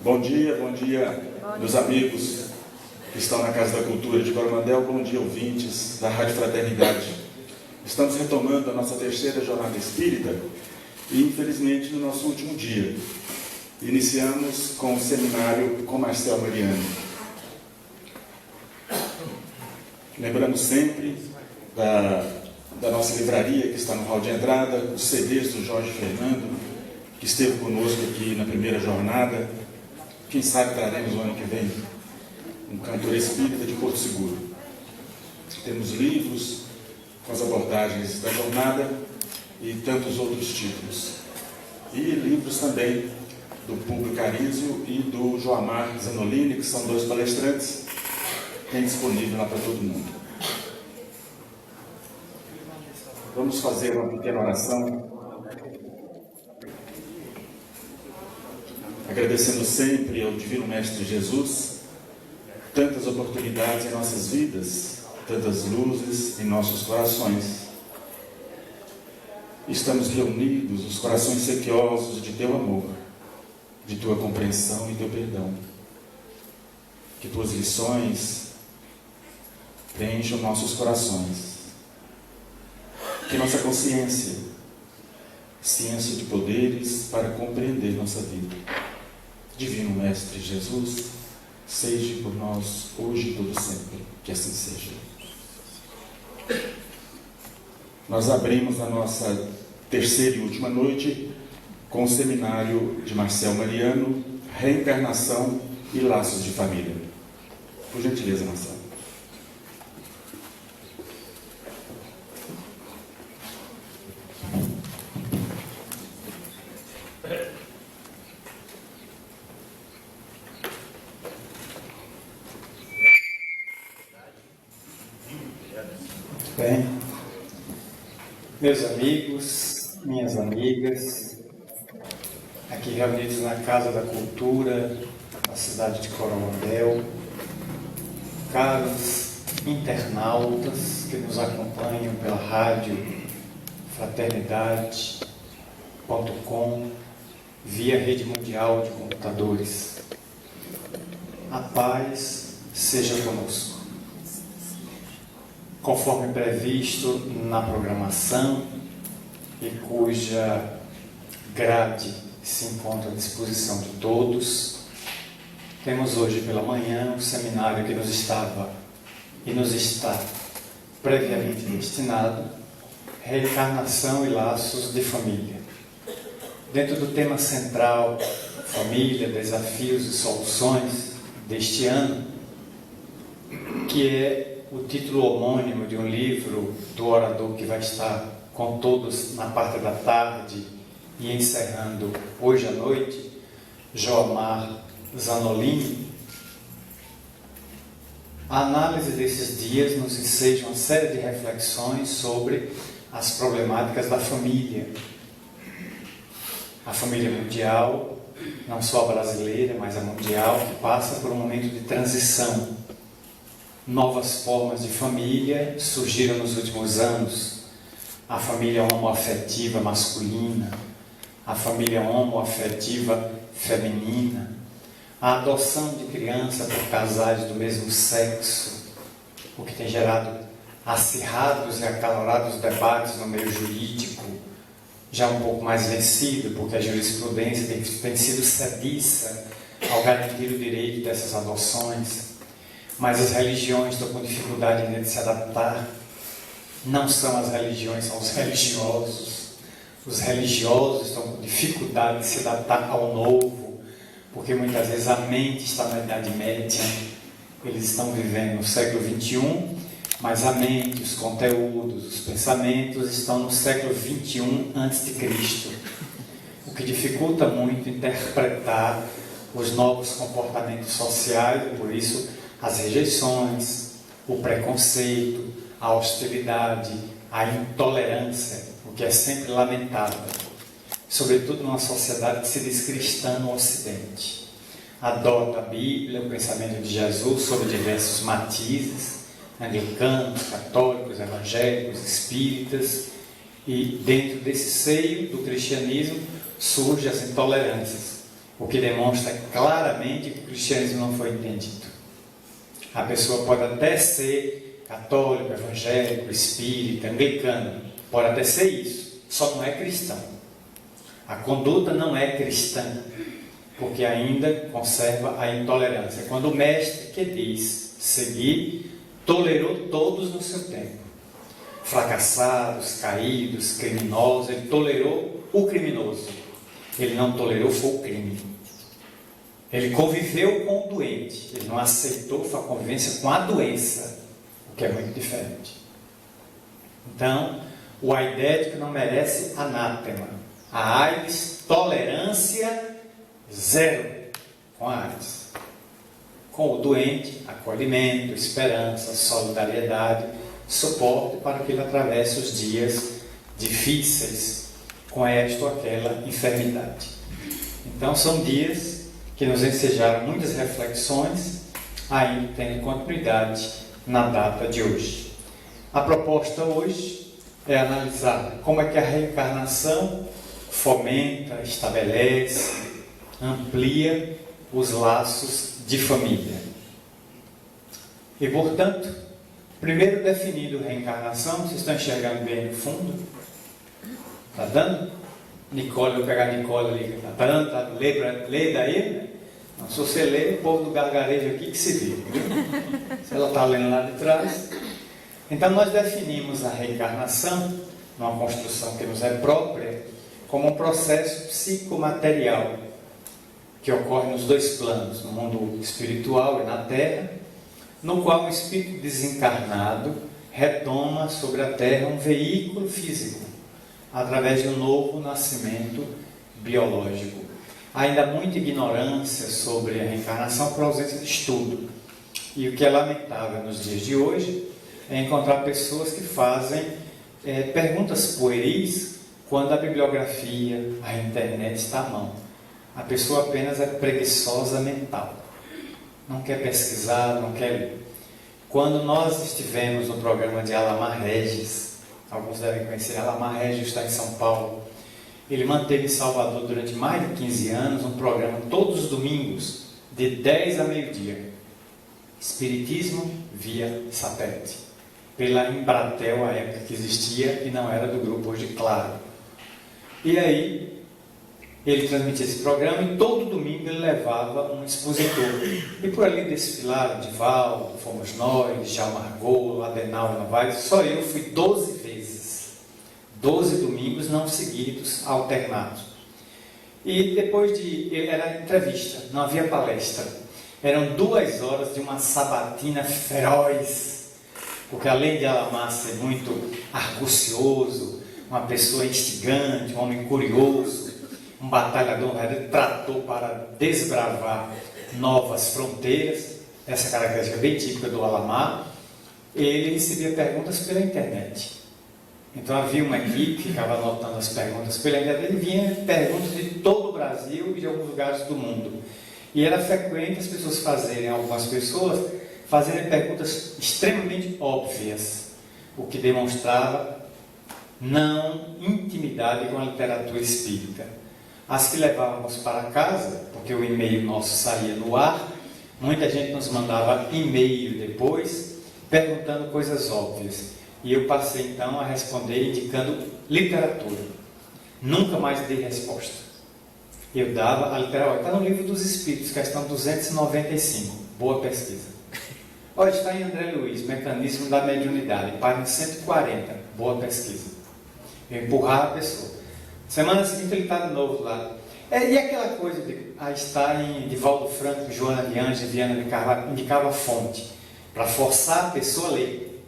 Bom dia, meus amigos que estão na Casa da Cultura de Coromandel. Bom dia, ouvintes da Rádio Fraternidade. Estamos retomando a nossa terceira jornada espírita e, infelizmente, no nosso último dia. Iniciamos com o seminário com Marcel Mariano. Lembramos sempre da nossa livraria que está no hall de entrada, os CDs do Jorge Fernando, que esteve conosco aqui na primeira jornada. Quem sabe traremos no ano que vem um cantor espírita de Porto Seguro. Temos livros com as abordagens da jornada e tantos outros títulos. E livros também do Público Carizio e do Joamar Zanolini, que são dois palestrantes, tem disponível lá para todo mundo. Vamos fazer uma pequena oração, agradecendo sempre ao Divino Mestre Jesus tantas oportunidades em nossas vidas, tantas luzes em nossos corações. Estamos reunidos, os corações sequiosos de Teu amor, de Tua compreensão e Teu perdão. Que Tuas lições preencham nossos corações. Que nossa consciência, ciência de poderes para compreender nossa vida. Divino Mestre Jesus, seja por nós hoje e todo sempre, que assim seja. Nós abrimos a nossa terceira e última noite com o seminário de Marcel Mariano, Reencarnação e Laços de Família. Por gentileza, Marcel. Bem, meus amigos, minhas amigas, aqui reunidos na Casa da Cultura, na cidade de Coromandel, caros internautas que nos acompanham pela rádio fraternidade.com, via rede mundial de computadores. A paz seja conosco. Conforme previsto na programação e cuja grade se encontra à disposição de todos, temos hoje pela manhã um seminário que nos estava e nos está previamente destinado, Reencarnação e Laços de Família. Dentro do tema central, Família, Desafios e Soluções, deste ano, que é o título homônimo de um livro do orador que vai estar com todos na parte da tarde e encerrando hoje à noite, Joamar Zanolini. A análise desses dias nos enseja uma série de reflexões sobre as problemáticas da família. A família mundial, não só a brasileira, mas a mundial, que passa por um momento de transição. Novas formas de família surgiram nos últimos anos. A família homoafetiva masculina, a família homoafetiva feminina, a adoção de criança por casais do mesmo sexo, o que tem gerado acirrados e acalorados debates no meio jurídico, já um pouco mais vencido, porque a jurisprudência tem sido sediça ao garantir o direito dessas adoções. Mas as religiões estão com dificuldade de se adaptar. Não são as religiões, são os religiosos. Os religiosos estão com dificuldade de se adaptar ao novo, porque muitas vezes a mente está na Idade Média. Eles estão vivendo no século XXI, mas a mente, os conteúdos, os pensamentos estão no século XXI a.C., o que dificulta muito interpretar os novos comportamentos sociais e, por isso, as rejeições, o preconceito, a hostilidade, a intolerância, o que é sempre lamentável, sobretudo numa sociedade que se diz cristã no Ocidente. Adota a Bíblia, o pensamento de Jesus sob diversos matizes, anglicanos, católicos, evangélicos, espíritas, e dentro desse seio do cristianismo surgem as intolerâncias. o que demonstra claramente que o cristianismo não foi entendido. A pessoa pode até ser católico, evangélico, espírita, anglicano, pode até ser isso, só não é cristão. A conduta não é cristã, porque ainda conserva a intolerância. Quando o mestre que diz seguir, tolerou todos no seu tempo. Fracassados, caídos, criminosos, ele tolerou o criminoso. Ele não tolerou foi o crime. Ele conviveu com o doente, ele não aceitou foi a convivência com a doença, o que é muito diferente. Então, o aidético não merece anátema. A AIDS, tolerância zero com a AIDS. Com o doente, acolhimento, esperança, solidariedade, suporte para que ele atravesse os dias difíceis com esta ou aquela enfermidade. Então, são dias que nos ensejaram muitas reflexões, ainda tendo continuidade na data de hoje. A proposta hoje é analisar como é que a reencarnação fomenta, estabelece, amplia os laços de família. E, portanto, primeiro definido reencarnação, vocês estão enxergando bem no fundo? Está dando? Nicole, vou pegar a Nicole ali. Está dando? Tá, lê daí? Não, se você lê, o povo do gargarejo aqui que se vira. Se ela está lendo lá de trás. Então, nós definimos a reencarnação, numa construção que nos é própria, como um processo psicomaterial que ocorre nos dois planos, no mundo espiritual e na Terra, no qual o espírito desencarnado retoma sobre a Terra um veículo físico, através de um novo nascimento biológico. Há ainda muita ignorância sobre a reencarnação por ausência de estudo. E o que é lamentável nos dias de hoje é encontrar pessoas que fazem perguntas pueris quando a bibliografia, a internet está à mão. A pessoa apenas é preguiçosa mental. Não quer pesquisar, não quer ler. Quando nós estivemos no programa de Alamar Regis, alguns devem conhecer, Alamar Regis está em São Paulo. Ele manteve em Salvador durante mais de 15 anos um programa todos os domingos, de 10 a meio-dia. Espiritismo via satélite. Pela Embratel, a época que existia e não era do grupo hoje, claro. E aí, ele transmitia esse programa e todo domingo ele levava um expositor. E por ali desfilaram Divaldo, fomos nós, Djalma Argolo, Adenauer Novaes. Só eu fui 12 vezes. 12 domingos não seguidos, alternados. E depois era entrevista, não havia palestra. Eram 2 horas de uma sabatina feroz. Porque além de Alamar ser muito argucioso, uma pessoa instigante, um homem curioso, um batalhador, ele tratou para desbravar novas fronteiras, essa característica bem típica do Alamar. Ele recebia perguntas pela internet. Então havia uma equipe que ficava anotando as perguntas pela internet, e vinha perguntas de todo o Brasil e de alguns lugares do mundo. E era frequente as pessoas fazerem, algumas pessoas, fazerem perguntas extremamente óbvias, o que demonstrava não intimidade com a literatura espírita. As que levávamos para casa, porque o e-mail nosso saía no ar, muita gente nos mandava e-mail depois, perguntando coisas óbvias. E eu passei então a responder indicando literatura. Nunca mais dei resposta. Eu dava a literatura. Está no Livro dos Espíritos, questão 295. Boa pesquisa. Olha, está em André Luiz, Mecanismo da Mediunidade, página 140. Boa pesquisa. Eu empurrava a pessoa. Semana seguinte ele está de novo lá. E aquela coisa de estar em Divaldo Franco, Joana de Anjos, Viana de Carvalho, indicava a fonte, para forçar a pessoa a ler.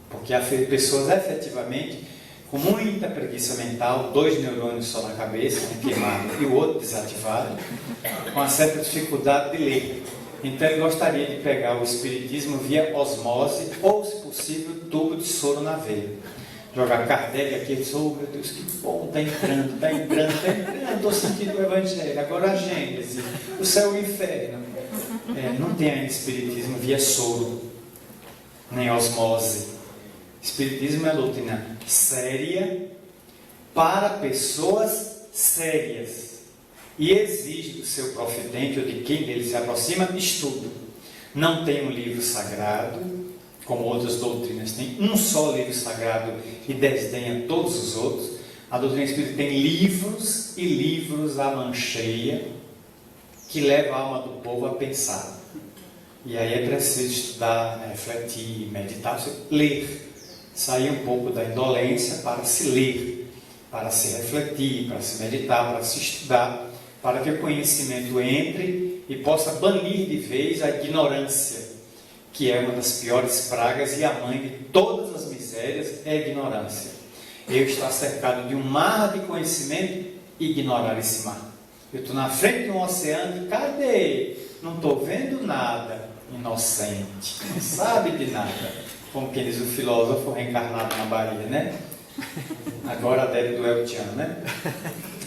Porque há pessoas efetivamente com muita preguiça mental, 2 neurônios só na cabeça, um queimado e o outro desativado, com uma certa dificuldade de ler. Então ele gostaria de pegar o espiritismo via osmose ou, se possível, tubo de soro na veia. Jogar Kardec aqui, ele disse, oh meu Deus, que bom, está entrando, estou sentindo o Evangelho, agora a Gênese, o céu e o inferno. Não tem ainda espiritismo via soro, nem osmose. Espiritismo é doutrina séria para pessoas sérias. e exige do seu profitente ou de quem dele se aproxima estudo. Não tem um livro sagrado, como outras doutrinas têm, um só livro sagrado e desdenha todos os outros. A doutrina espírita tem livros e livros à mancheia que levam a alma do povo a pensar. E aí é preciso estudar, refletir, meditar, ler. Sair um pouco da indolência para se ler, para se refletir, para se meditar, para se estudar, para que o conhecimento entre e possa banir de vez a ignorância, que é uma das piores pragas e a mãe de todas as misérias é a ignorância. Eu estou cercado de um mar de conhecimento e ignorar esse mar. Eu estou na frente de um oceano e cadê? Não estou vendo nada. Inocente, não sabe de nada. Como quem diz o filósofo reencarnado na Bahia, né? Agora deve do El Chan, né?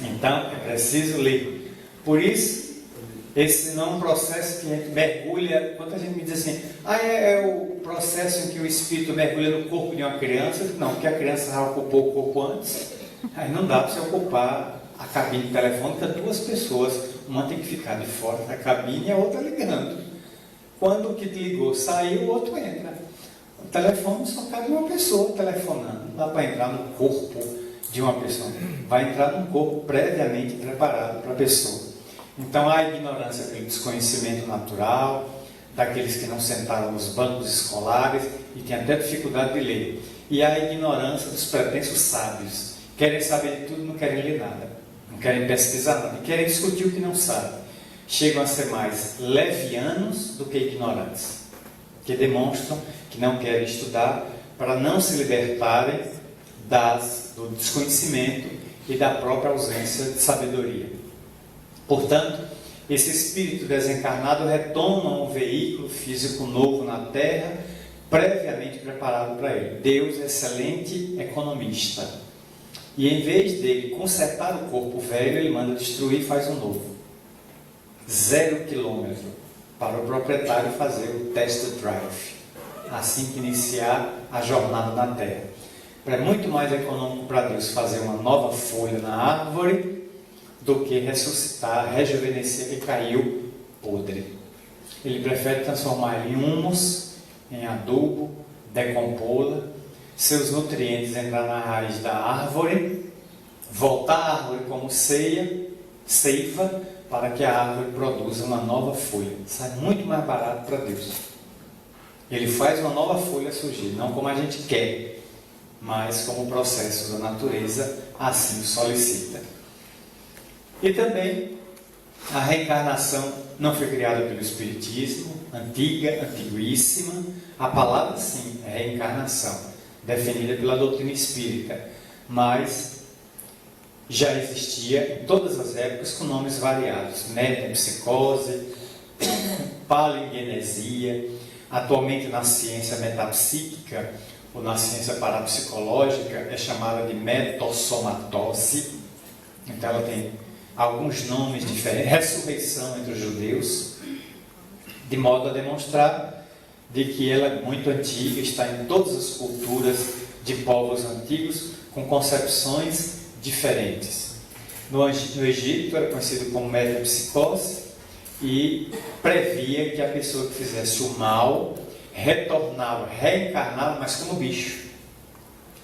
Então, é preciso ler. Por isso, esse não é um processo que a gente mergulha. Quando a gente me diz assim, é o processo em que o espírito mergulha no corpo de uma criança. Não, porque a criança já ocupou o corpo antes. Aí não dá para você ocupar a cabine telefônica, duas pessoas. Uma tem que ficar de fora da cabine e a outra ligando. Quando o que te ligou saiu, o outro entra. O telefone só cabe uma pessoa telefonando. Não dá para entrar no corpo de uma pessoa. Vai entrar num corpo previamente preparado para a pessoa. Então há a ignorância pelo desconhecimento natural, daqueles que não sentaram nos bancos escolares e têm até dificuldade de ler. E há a ignorância dos pretensos sábios. Querem saber de tudo, não querem ler nada. Não querem pesquisar nada. E querem discutir o que não sabem. Chegam a ser mais levianos do que ignorantes, que demonstram que não querem estudar para não se libertarem do desconhecimento e da própria ausência de sabedoria. Portanto, esse espírito desencarnado retoma um veículo físico novo na Terra, previamente preparado para ele. Deus é excelente economista. E em vez dele consertar o corpo velho, ele manda destruir e faz um novo. 0 quilômetro para o proprietário fazer o test drive, assim que iniciar a jornada na Terra. É muito mais econômico para Deus fazer uma nova folha na árvore do que ressuscitar, rejuvenescer que caiu podre. Ele prefere transformar ele em humus, em adubo, decompô-la, seus nutrientes entrar na raiz da árvore, voltar a árvore como seiva, para que a árvore produza uma nova folha. Sai muito mais barato para Deus. Ele faz uma nova folha surgir, não como a gente quer, mas como o processo da natureza assim o solicita. E também a reencarnação não foi criada pelo Espiritismo, antiguíssima. A palavra sim é reencarnação, definida pela doutrina espírita, mas já existia em todas as épocas com nomes variados: metempsicose, palingenesia. Atualmente na ciência metapsíquica ou na ciência parapsicológica é chamada de metossomatose. Então ela tem alguns nomes diferentes. Ressurreição entre os judeus, de modo a demonstrar de que ela é muito antiga, está em todas as culturas de povos antigos com concepções diferentes. No Egito era conhecido como metempsicose e previa que a pessoa que fizesse o mal retornava, reencarnava, mas como bicho.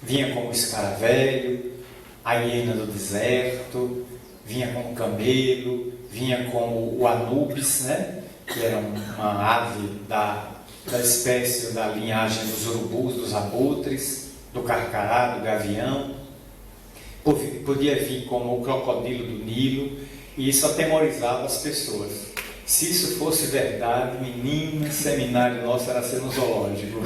Vinha como escaravelho, a hiena do deserto, vinha como camelo, vinha como o Anubis, né? Que era uma ave da espécie, da linhagem dos urubus, dos abutres, do carcará, do gavião. Podia vir como o crocodilo do Nilo, e isso atemorizava as pessoas. Se isso fosse verdade, menino, seminário nosso era ser no zoológico.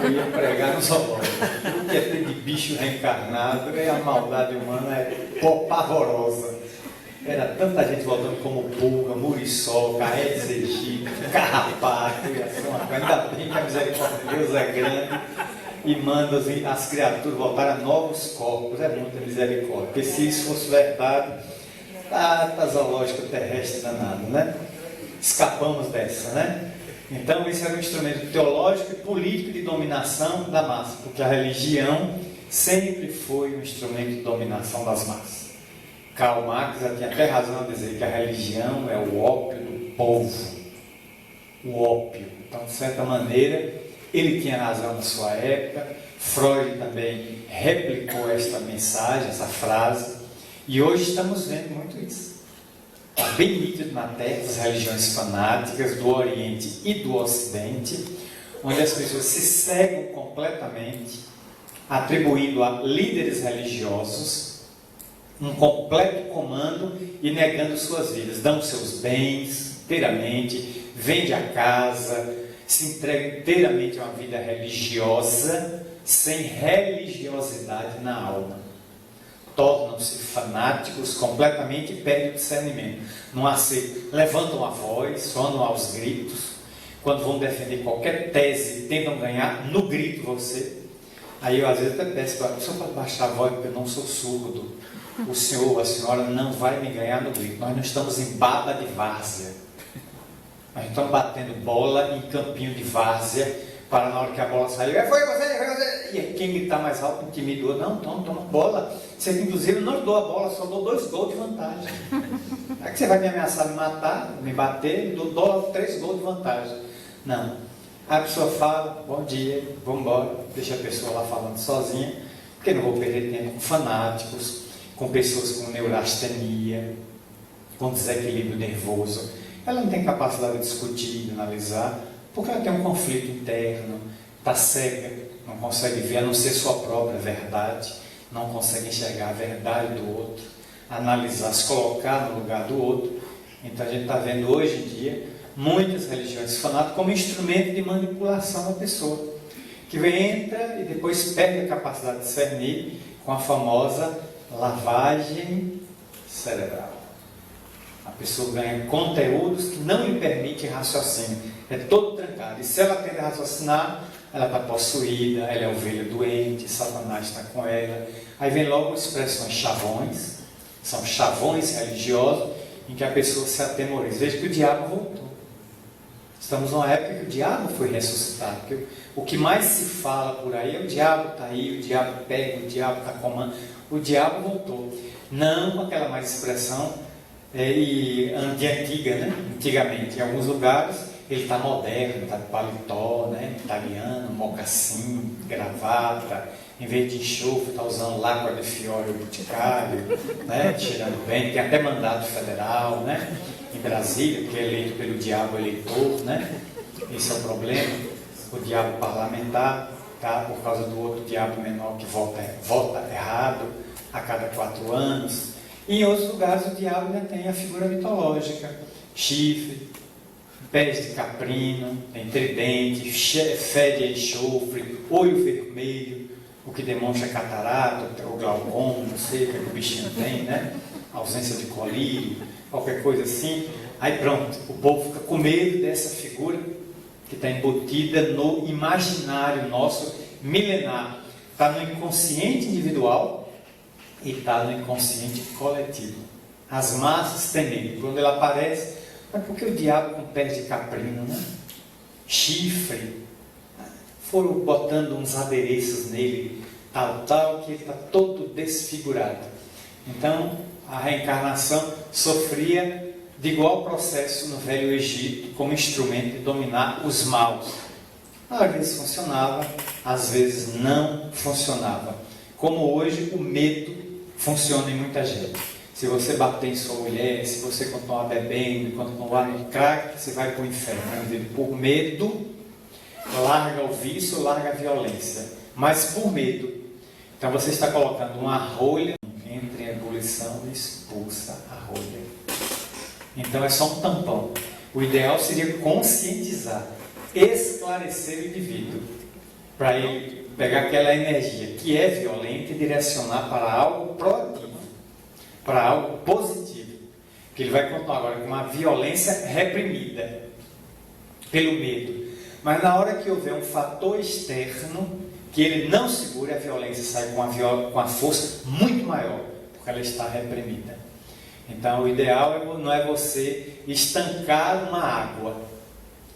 Eu ia pregar no zoológico. O que é ter de bicho reencarnado, e a maldade humana é pavorosa. Era tanta gente voltando como pulga, muriçoca, aedes aegypti, carrapato, ia ser uma coisa. Ainda bem que a misericórdia de Deus é grande e manda as criaturas voltarem a novos corpos. É muita misericórdia. Porque se isso fosse verdade, tá zoológico terrestre danado, né? Escapamos dessa, né? Então isso era um instrumento teológico e político de dominação da massa, porque a religião sempre foi um instrumento de dominação das massas. Karl Marx já tinha até razão a dizer que a religião é o ópio do povo. O ópio. Então, de certa maneira, ele tinha razão na sua época. Freud também replicou esta mensagem, essa frase. E hoje estamos vendo muito isso. Está bem nítido na terra das religiões fanáticas do Oriente e do Ocidente, onde as pessoas se cegam completamente, atribuindo a líderes religiosos um completo comando e negando suas vidas. Dão seus bens inteiramente, vende a casa, se entrega inteiramente a uma vida religiosa, sem religiosidade na alma. Tornam-se fanáticos completamente e perdem o discernimento. Não aceitam, levantam a voz, andam aos gritos. Quando vão defender qualquer tese, tentam ganhar no grito você. Aí eu às vezes até peço para o senhor pode baixar a voz, porque eu não sou surdo. O senhor ou a senhora não vai me ganhar no grito. Nós não estamos em baba de várzea. Nós estamos batendo bola em campinho de várzea, para na hora que a bola sair, foi você. E quem gritar mais alto intimida o outro. Não, toma bola. Você, inclusive, não dou a bola, só dou 2 gols de vantagem. É que você vai me ameaçar me matar, me bater, dou 3 gols de vantagem. Não. A pessoa fala, bom dia, vamos embora, deixa a pessoa lá falando sozinha, porque não vou perder tempo com fanáticos, com pessoas com neurastenia, com desequilíbrio nervoso. Ela não tem capacidade de discutir, de analisar, porque ela tem um conflito interno, está cega, não consegue ver a não ser sua própria verdade, não consegue enxergar a verdade do outro, analisar, se colocar no lugar do outro. Então a gente está vendo hoje em dia muitas religiões fanáticas como instrumento de manipulação da pessoa, que entra e depois perde a capacidade de discernir com a famosa lavagem cerebral. A pessoa ganha conteúdos que não lhe permitem raciocínio. É todo trancado. E se ela tende a raciocinar, ela está possuída, ela é ovelha doente, Satanás está com ela. Aí vem logo expressões chavões, são chavões religiosos, em que a pessoa se atemoriza. Veja que o diabo voltou. Estamos numa época que o diabo foi ressuscitado. Porque o que mais se fala por aí é o diabo está aí, o diabo pega, o diabo está comando. O diabo voltou. Não com aquela mais expressão de antiga, né? Antigamente, em alguns lugares, ele está moderno, está de paletó, né? Italiano, mocassim, gravata, em vez de enxofre, está usando L'acqua di Fiore, o boticário, né? Cheirando bem, tem até mandato federal, né? Em Brasília, porque é eleito pelo diabo eleitor, né? Esse é o problema, o diabo parlamentar, tá? Por causa do outro diabo menor que vota errado a cada 4 anos. E em outros lugares o diabo ainda tem a figura mitológica, chifre, pés de caprino, tem tridente, fede a enxofre, olho vermelho, o que demonstra catarata, ou glaucoma, não sei o que o bichinho tem, né? Ausência de colírio, qualquer coisa assim. Aí pronto, o povo fica com medo dessa figura que está embutida no imaginário nosso milenar. Está no inconsciente individual e está no inconsciente coletivo. As massas temem. Quando ele aparece, mas por que o diabo com pés de caprino, né? Chifre. Foram botando uns adereços nele, tal, que ele está todo desfigurado. Então, a reencarnação sofria de igual processo no Velho Egito, como instrumento de dominar os maus. Às vezes funcionava, às vezes não funcionava. Como hoje o medo funciona em muita gente. Se você bater em sua mulher, se você continuar bebendo, continuar no crack, você vai para o inferno. Por medo, larga o vício, larga a violência. Mas por medo. Então você está colocando uma rolha, entra em ebulição e expulsa a rolha. Então é só um tampão. O ideal seria conscientizar, esclarecer o indivíduo, para ele pegar aquela energia que é violenta e direcionar para algo proativo, para algo positivo. Que ele vai continuar agora com uma violência reprimida pelo medo. Mas na hora que houver um fator externo que ele não segure, a violência sai com a força muito maior, porque ela está reprimida. Então o ideal não é você estancar uma água.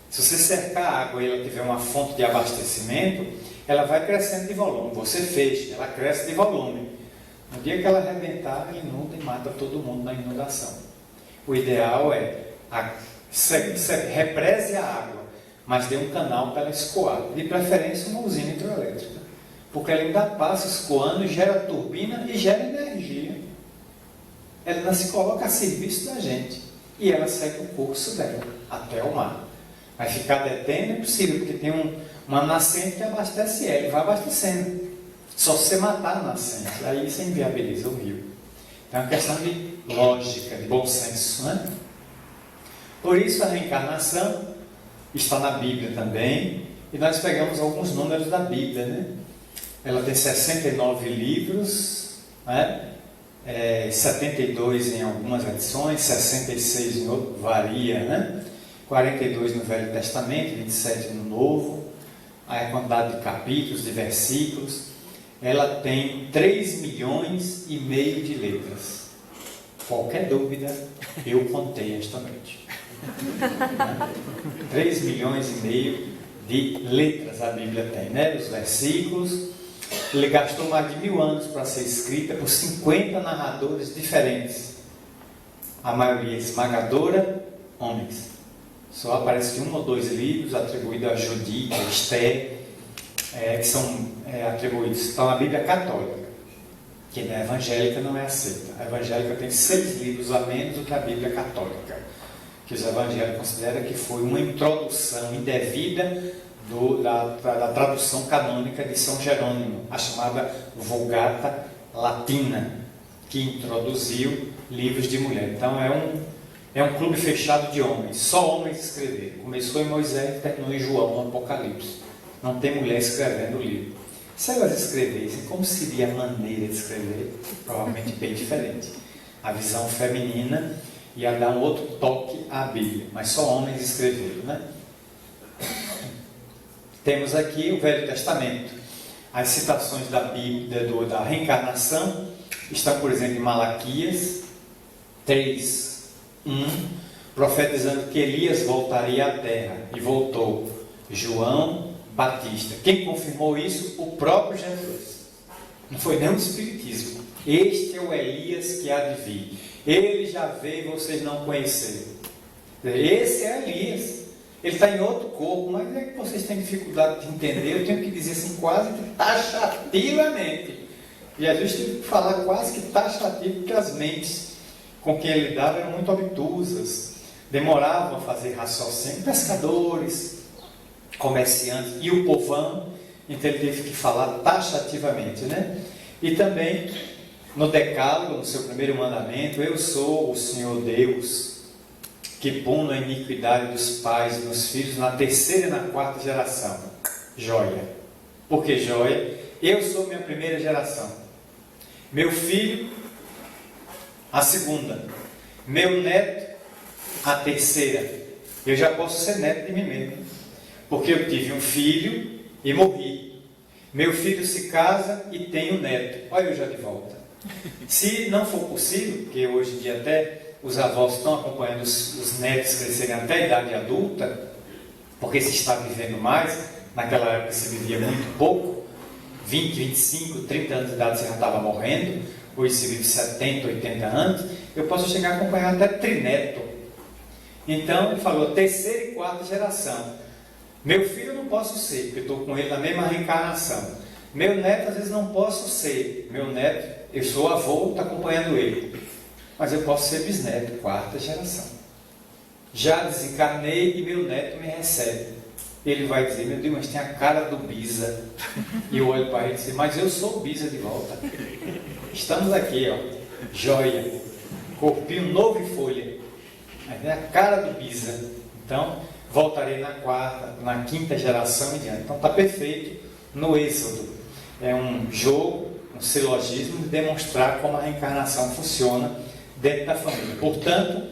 Se você cercar a água e ela tiver uma fonte de abastecimento, ela vai crescendo de volume. Você fecha, ela cresce de volume. No dia que ela arrebentar, ela inunda e mata todo mundo na inundação. O ideal é represe a água, mas dê um canal para ela escoar. De preferência uma usina hidroelétrica. Porque ela ainda passa escoando, gera turbina e gera energia. Ela ainda se coloca a serviço da gente. E ela segue o curso dela até o mar. Vai ficar detendo, é possível, porque tem uma nascente que abastece ela e vai abastecendo. Só se você matar a nascente, aí você inviabiliza o rio. Então é uma questão de lógica, de bom senso, né? Por isso a reencarnação está na Bíblia também, e nós pegamos alguns números da Bíblia, né? Ela tem 69 livros, né? 72 em algumas edições, 66 em outras, varia, né? 42 no Velho Testamento, 27 no Novo, a quantidade de capítulos, de versículos. Ela tem 3 milhões e meio de letras. Qualquer dúvida, eu contei esta noite. 3 milhões e meio de letras a Bíblia tem, né? Os versículos. Ele gastou mais de 1000 anos para ser escrita por 50 narradores diferentes. A maioria esmagadora, homens. Só aparece 1 ou 2 livros atribuídos a Judite, a Esther, que são atribuídos, estão na Bíblia católica, que na evangélica não é aceita. A evangélica tem 6 livros a menos do que a Bíblia católica, que os evangélicos consideram que foi uma introdução indevida da tradução canônica de São Jerônimo, a chamada Vulgata Latina, que introduziu livros de mulher. Então é um clube fechado de homens, só homens escreveram. Começou em Moisés e terminou em João, no Apocalipse. Não tem mulher escrevendo o livro. Se elas escrevessem, como seria a maneira de escrever? Provavelmente bem diferente. A visão feminina ia dar um outro toque à Bíblia, mas só homens escreveram, né? Temos aqui o Velho Testamento. As citações da Bíblia, da reencarnação, estão, por exemplo, em Malaquias 3:1, profetizando que Elias voltaria à terra, e voltou. João Batista. Quem confirmou isso? O próprio Jesus. Não foi nem o Espiritismo. Este é o Elias que há de vir. Ele já veio e vocês não conheceram. Esse é Elias. Ele está em outro corpo, mas é que vocês têm dificuldade de entender. Eu tenho que dizer assim, quase que taxativamente. Jesus teve que falar quase que taxativo, porque as mentes com quem ele lidava eram muito obtusas, demoravam a fazer raciocínio. Pescadores, comerciantes e o povão, então ele teve que falar taxativamente, né? E também no Decálogo, no seu primeiro mandamento: eu sou o Senhor Deus, que puno a iniquidade dos pais e dos filhos na 3ª e na 4ª geração. Joia. Por que joia? Eu sou minha primeira geração. Meu filho, a 2ª. Meu neto, a 3ª. Eu já posso ser neto de mim mesmo, porque eu tive um filho e morri. Meu filho se casa e tem um neto. Olha eu já de volta. Se não for possível, porque hoje em dia até os avós estão acompanhando os netos crescerem até a idade adulta, porque se está vivendo mais. Naquela época se vivia muito pouco, 20, 25, 30 anos de idade você já estava morrendo. Hoje se vive 70, 80 anos. Eu posso chegar a acompanhar até trineto. Então ele falou 3ª e 4ª geração. Meu filho eu não posso ser, porque eu estou com ele na mesma reencarnação. Meu neto às vezes não posso ser. Meu neto, eu sou avô, estou acompanhando ele, mas eu posso ser bisneto, 4ª geração. Já desencarnei e meu neto me recebe. Ele vai dizer: meu Deus, mas tem a cara do Bisa. E eu olho para ele e digo: mas eu sou o Bisa de volta. Estamos aqui, ó, joia, corpinho novo e folha. Mas é a cara do Bisa. Então voltarei na 4ª, na 5ª geração e diante. Então está perfeito no Êxodo. É um jogo, um silogismo de demonstrar como a reencarnação funciona dentro da família. Portanto,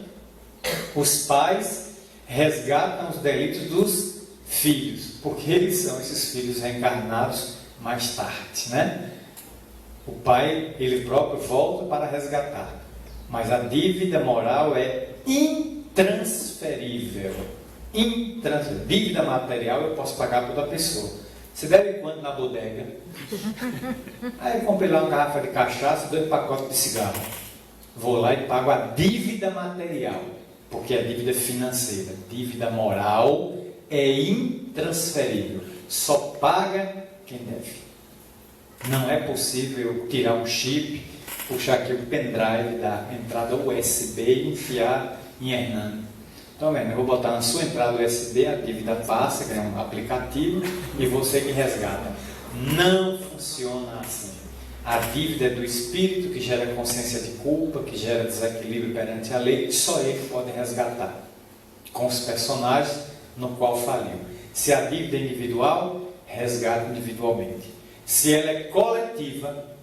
os pais resgatam os delitos dos filhos, porque eles são esses filhos reencarnados mais tarde, né? O pai, ele próprio, volta para resgatar, mas a dívida moral é intransferível. Dívida material eu posso pagar para outra pessoa. Você bebe quanto na bodega? Aí eu comprei lá uma garrafa de cachaça, 2 pacotes de cigarro. Vou lá e pago a dívida material, porque é dívida financeira. Dívida moral é intransferível. Só paga quem deve. Não é possível eu tirar um chip, puxar aqui o pendrive da entrada USB e enfiar em Hernando. Então, eu vou botar na sua entrada USB, a dívida passa, que é um aplicativo, e você que resgata. Não funciona assim. A dívida é do espírito, que gera consciência de culpa, que gera desequilíbrio perante a lei, só ele pode resgatar, com os personagens no qual faliu. Se a dívida é individual, resgata individualmente. Se ela é coletiva,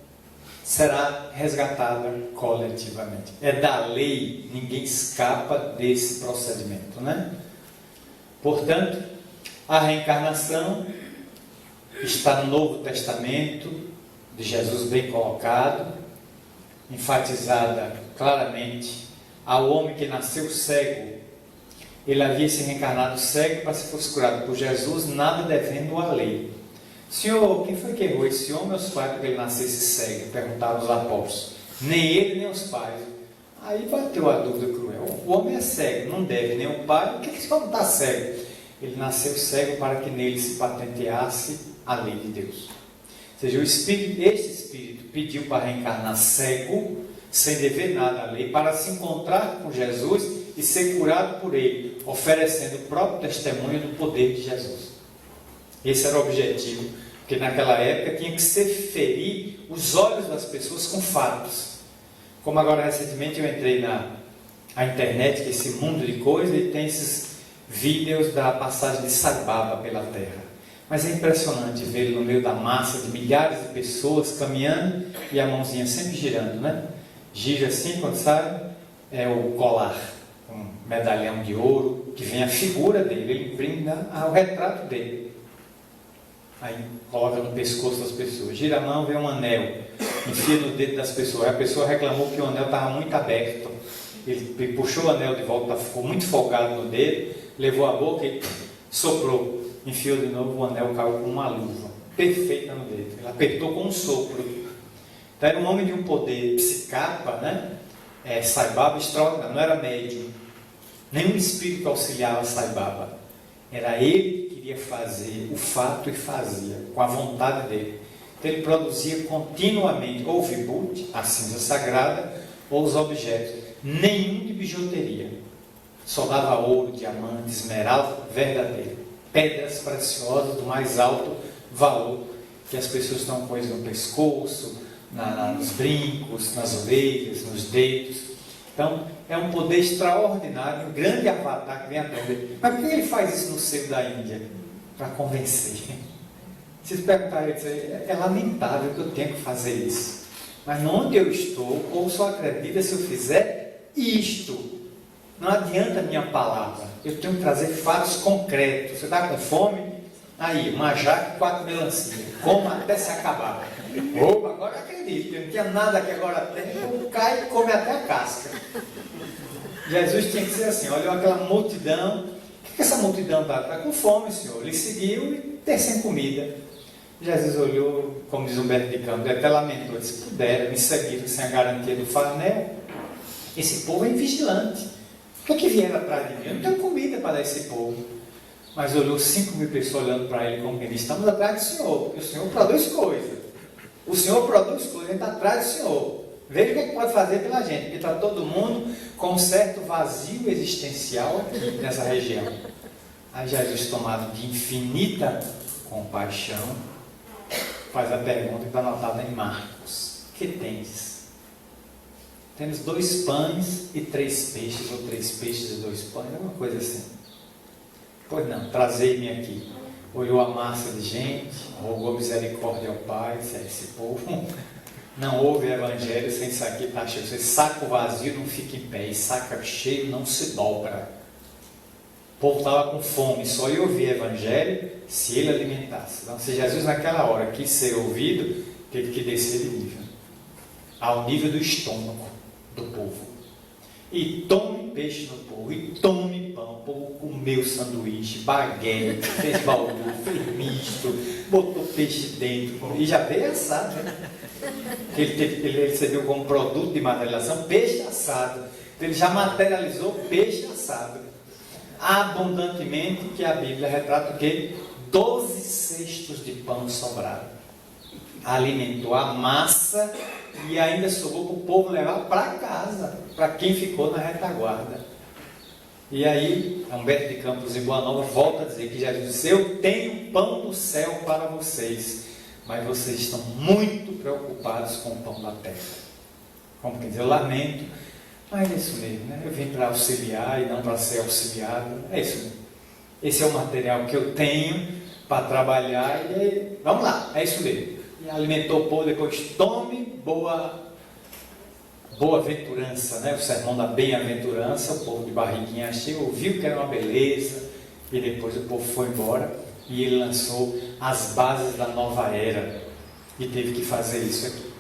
será resgatada coletivamente. É da lei, ninguém escapa desse procedimento, né? Portanto, a reencarnação está no Novo Testamento, de Jesus bem colocado, enfatizada claramente ao homem que nasceu cego. Ele havia se reencarnado cego para se fosse curado por Jesus, nada devendo à lei. Senhor, quem foi que errou, esse homem ou os pais para que ele nascesse cego? Perguntaram os apóstolos. Nem ele, nem os pais. Aí bateu a dúvida cruel. O homem é cego, não deve nem o pai. Por que esse homem está cego? Ele nasceu cego para que nele se patenteasse a lei de Deus. Ou seja, este espírito pediu para reencarnar cego, sem dever nada à lei, para se encontrar com Jesus e ser curado por ele, oferecendo o próprio testemunho do poder de Jesus. Esse era o objetivo, porque naquela época tinha que se ferir os olhos das pessoas com fatos. Como agora recentemente eu entrei na internet, que é esse mundo de coisas, e tem esses vídeos da passagem de Sai Baba pela Terra. Mas é impressionante ver ele no meio da massa de milhares de pessoas caminhando e a mãozinha sempre girando, né? Gira assim, quando sai, é o colar, um medalhão de ouro, que vem a figura dele, ele imprime o retrato dele. Aí coloca no pescoço das pessoas, gira a mão, vê um anel, enfia no dedo das pessoas. Aí a pessoa reclamou que o anel estava muito aberto. Ele puxou o anel de volta, ficou muito folgado no dedo, levou a boca e soprou. Enfiou de novo, o anel caiu com uma luva, perfeita no dedo. Ele apertou com um sopro. Então era um homem de um poder psicapa, né? Sai Baba extraordinário, não era médium. Nenhum espírito auxiliava Sai Baba. Era ele que queria fazer o fato e fazia, com a vontade dele. Então ele produzia continuamente ou o vibute, a cinza sagrada, ou os objetos. Nenhum de bijuteria. Só dava ouro, diamante, esmeralda verdadeiro. Pedras preciosas do mais alto valor, que as pessoas estão com isso no pescoço, nos brincos, nas orelhas, nos dedos. Então, é um poder extraordinário, um grande avatar que vem atrás dele. Mas por que ele faz isso no seio da Índia? Para convencer. Se perguntarem, é lamentável que eu tenha que fazer isso. Mas onde eu estou, ou só acredita se eu fizer isto. Não adianta a minha palavra. Eu tenho que trazer fatos concretos. Você está com fome? Aí, uma jaca e 4 melancias. Coma até se acabar. Opa, agora eu acredito. Eu não tinha nada que agora tem. Eu caio e come até a casca. Jesus tinha que ser assim. Olhou aquela multidão. O que essa multidão está? Está com fome, Senhor. Ele seguiu e tem sem comida. Jesus olhou, como diz Humberto de Campos, até lamentou. Se puderam, me seguiram sem a garantia do farnel. Esse povo é invigilante. Por que vieram atrás de mim? Eu não tenho comida para dar esse povo. Mas olhou 5.000 pessoas olhando para ele como quem disse, estamos atrás do Senhor, porque o Senhor produz coisas. O Senhor produz coisas, a gente está atrás do Senhor. Veja o que pode fazer pela gente, porque está todo mundo com um certo vazio existencial aqui nessa região. Aí Jesus, tomado de infinita compaixão, faz a pergunta que está anotada em Marcos. Que tens? Temos 2 pães e 3 peixes, ou 3 peixes e 2 pães, alguma coisa assim. Pois não, trazei-me aqui. Olhou a massa de gente, rogou misericórdia ao Pai, disse, esse povo não ouve evangelho sem saque está cheio. Você saco vazio não fica em pé, e saca cheio não se dobra. O povo estava com fome, só ia ouvir evangelho se ele alimentasse. Então, se Jesus naquela hora quis ser ouvido, teve que descer de nível, ao nível do estômago do povo. E tome peixe no povo, e tome pão. O povo comeu comeu sanduíche, baguete, fez baldu, fez misto, botou peixe dentro, e já veio assado, né? Ele recebeu como produto de materialização peixe assado. Então, ele já materializou peixe assado. Abundantemente, que a Bíblia retrata o quê? 12 cestos de pão sobrado. Alimentou a massa e ainda sobrou para o povo levar para casa, para quem ficou na retaguarda. E aí, Humberto de Campos e Boa Nova volta a dizer que Jesus disse: eu tenho pão do céu para vocês, mas vocês estão muito preocupados com o pão da terra. Como quer dizer, eu lamento, mas é isso mesmo, né? Eu vim para auxiliar e não para ser auxiliado. É isso mesmo. Esse é o material que eu tenho para trabalhar e aí, vamos lá, é isso mesmo. E alimentou o povo, depois tome boa-aventurança, né? O sermão da bem-aventurança, o povo de barriguinha cheia ouviu que era uma beleza, e depois o povo foi embora, e ele lançou as bases da nova era, e teve que fazer isso aqui.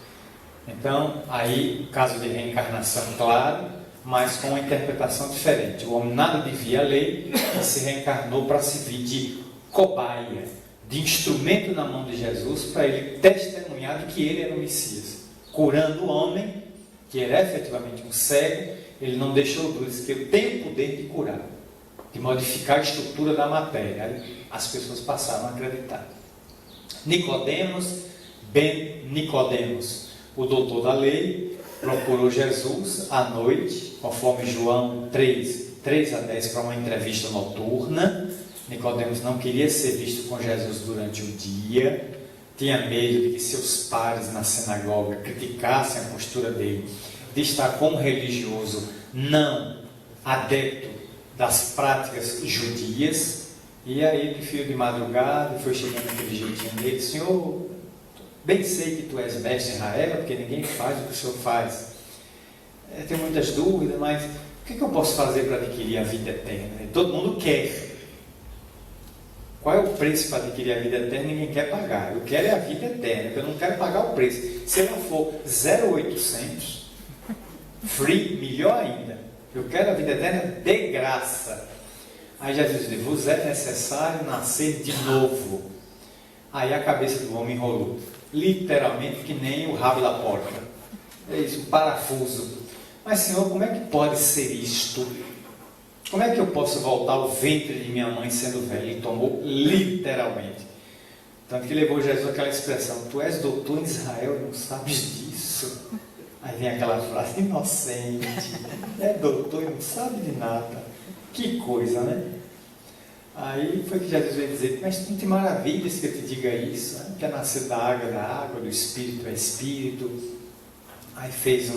Então, aí, caso de reencarnação, claro, mas com uma interpretação diferente. O homem nada devia à lei, e se reencarnou para servir de cobaia, de instrumento na mão de Jesus, para ele testemunhar de que ele era o Messias, curando o homem, que era efetivamente um cego. Ele não deixou dúvidas, que eu tenho o poder de curar, de modificar a estrutura da matéria. Aí as pessoas passaram a acreditar. Nicodemos, ben Nicodemos, o doutor da lei, procurou Jesus à noite, conforme João 3 a 10, para uma entrevista noturna. Nicodemos não queria ser visto com Jesus durante o dia, tinha medo de que seus pares na sinagoga criticassem a postura dele de estar como religioso não adepto das práticas judias. E aí ele, filho de madrugada, foi chegando aquele jeitinho dele: Senhor, bem sei que tu és mestre de Israel, porque ninguém faz o que o Senhor faz. Eu tenho muitas dúvidas, mas o que eu posso fazer para adquirir a vida eterna? Todo mundo quer. Qual é o preço para adquirir a vida eterna? Ninguém quer pagar. Eu quero é a vida eterna, eu não quero pagar o preço. Se ela for 0,800, free, melhor ainda. Eu quero a vida eterna de graça. Aí Jesus diz: vos é necessário nascer de novo. Aí a cabeça do homem enrolou, literalmente que nem o rabo da porca. É isso, um parafuso. Mas Senhor, como é que pode ser isto? Como é que eu posso voltar ao ventre de minha mãe sendo velho? Ele tomou literalmente. Tanto que levou Jesus àquela expressão: tu és doutor em Israel e não sabes disso. Aí vem aquela frase: inocente, é doutor e não sabe de nada. Que coisa, né? Aí foi que Jesus veio dizer: mas não te maravilhas que eu te diga isso, né? Que é nascer da água, do Espírito é Espírito. Aí fez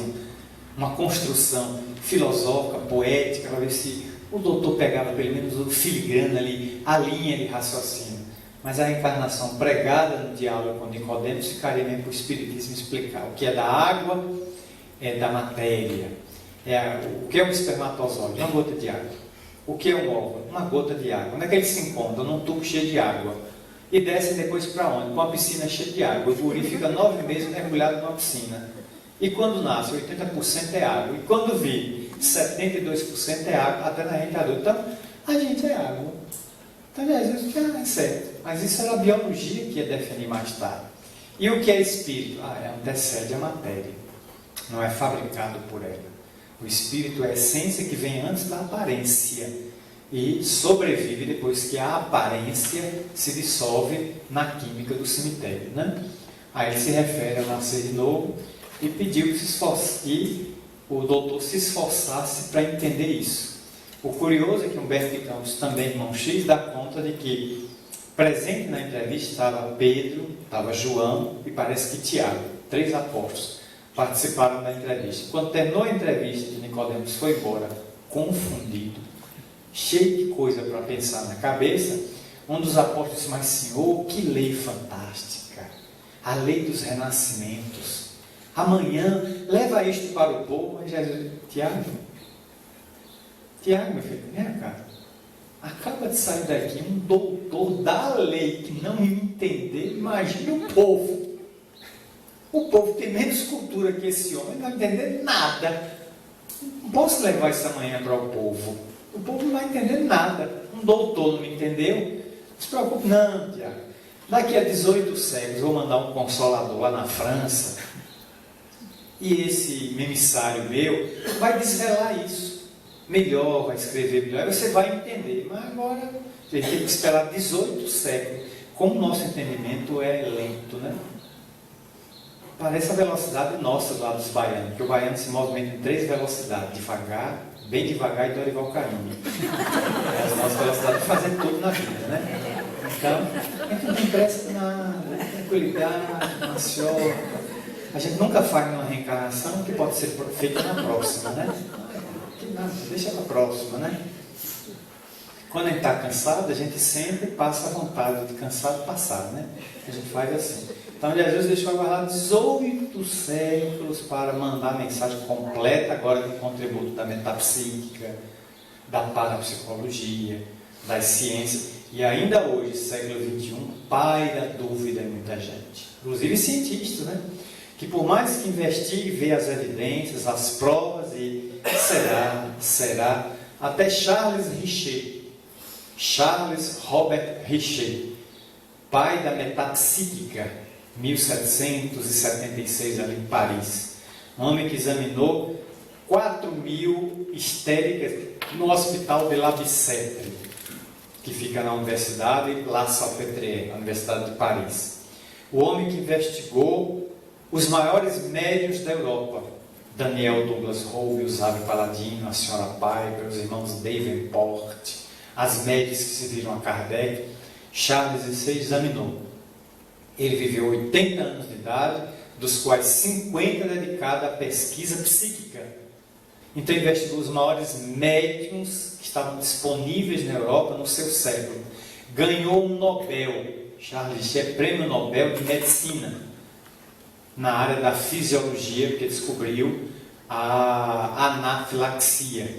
uma construção filosófica, poética, para ver se o doutor pegava pelo menos o filigrana ali, a linha de raciocínio. Mas a encarnação pregada no diálogo com Nicodemos ficaria mesmo para o Espiritismo explicar o que é da água, é da matéria. O que é um espermatozoide? Uma gota de água. O que é um óvulo? Uma gota de água. Onde é que ele se encontra? Num tubo cheio de água. E desce depois para onde? Com a piscina cheia de água. O guri fica 9 meses mergulhado numa piscina. E quando nasce, 80% é água. E quando vive, 72% é água, até na gente adulta. Então, a gente é água. Então, Jesus é certo. Mas isso era a biologia que ia definir mais tarde. E o que é espírito? Antecede a matéria. Não é fabricado por ela. O espírito é a essência que vem antes da aparência. E sobrevive depois que a aparência se dissolve na química do cemitério, né? Aí ele se refere a nascer de novo e pediu que o doutor se esforçasse para entender isso. O curioso é que Humberto de Campos, também irmão X, dá conta de que presente na entrevista estava Pedro, estava João e parece que Tiago, 3 apóstolos, participaram da entrevista. Quando terminou a entrevista, Nicodemos foi embora, confundido, cheio de coisa para pensar na cabeça. Um dos apóstolos disse: mas Senhor, que lei fantástica, a lei dos renascimentos. Amanhã, leva isto para o povo. Aí Jesus disse: Tiago, meu filho, vem cá. Acaba de sair daqui um doutor da lei que não ia entender. Imagina o povo. O povo tem menos cultura que esse homem, não vai entender nada. Não posso levar isso amanhã para o povo. O povo não vai entender nada. Um doutor não me entendeu. Não se preocupe, não, Tiago. Daqui a 18 séculos, vou mandar um consolador lá na França. E esse emissário meu vai desvelar isso. Melhor, vai escrever melhor. Você vai entender. Mas agora, a gente tem que esperar 18 séculos. Como o nosso entendimento é lento, né? Parece a velocidade nossa do lado dos baianos, que o baiano se movimenta em 3 velocidades, devagar, bem devagar e Dorival Caymmi. É a nossa velocidade de fazer tudo na vida, né? Então, a gente não tem pressa nada, tranquilidade, ansiosa. A gente nunca faz uma reencarnação que pode ser feita na próxima, né? Que nada, deixa para a próxima, né? Quando a gente está cansado, a gente sempre passa a vontade de cansado passar, né? A gente faz assim. Então, Jesus deixou aguardar 18 séculos para mandar a mensagem completa, agora com o contributo da metapsíquica, da parapsicologia, das ciências. E ainda hoje, século XXI, pai da dúvida em muita gente. Inclusive cientistas, né? Que por mais que investigue, vê as evidências, as provas e será, até Charles Robert Richer, pai da metapsíquica, 1776, ali em Paris. Um homem que examinou 4.000 histéricas no hospital de La Bicêtre, que fica na Universidade La Salpêtrière, na Universidade de Paris. O homem que investigou os maiores médiuns da Europa, Daniel Douglas Hove, o Závio Paladino, a senhora Piper, os irmãos Davenport, as médias que se viram a Kardec. Charles XVI examinou. Ele viveu 80 anos de idade, dos quais 50 dedicados à pesquisa psíquica. Então investigou os maiores médiums que estavam disponíveis na Europa no seu século. Ganhou um Nobel, Charles Richer, prêmio Nobel de Medicina, na área da fisiologia, porque descobriu a anafilaxia,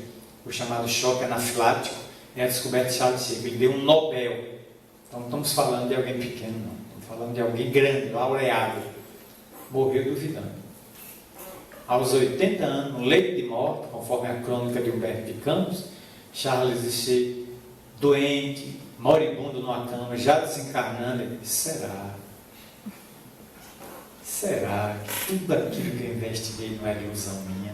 o chamado choque anafilático. É a descoberta de Charles Richer. Ele deu um Nobel. Então não estamos falando de alguém pequeno, não. Falando de alguém grande, laureado, morreu duvidando. Aos 80 anos, no leito de morte, conforme a crônica de Humberto de Campos, Charles Richer, doente, moribundo numa cama, já desencarnando, ele disse: será que tudo aquilo que eu investiguei não era ilusão minha?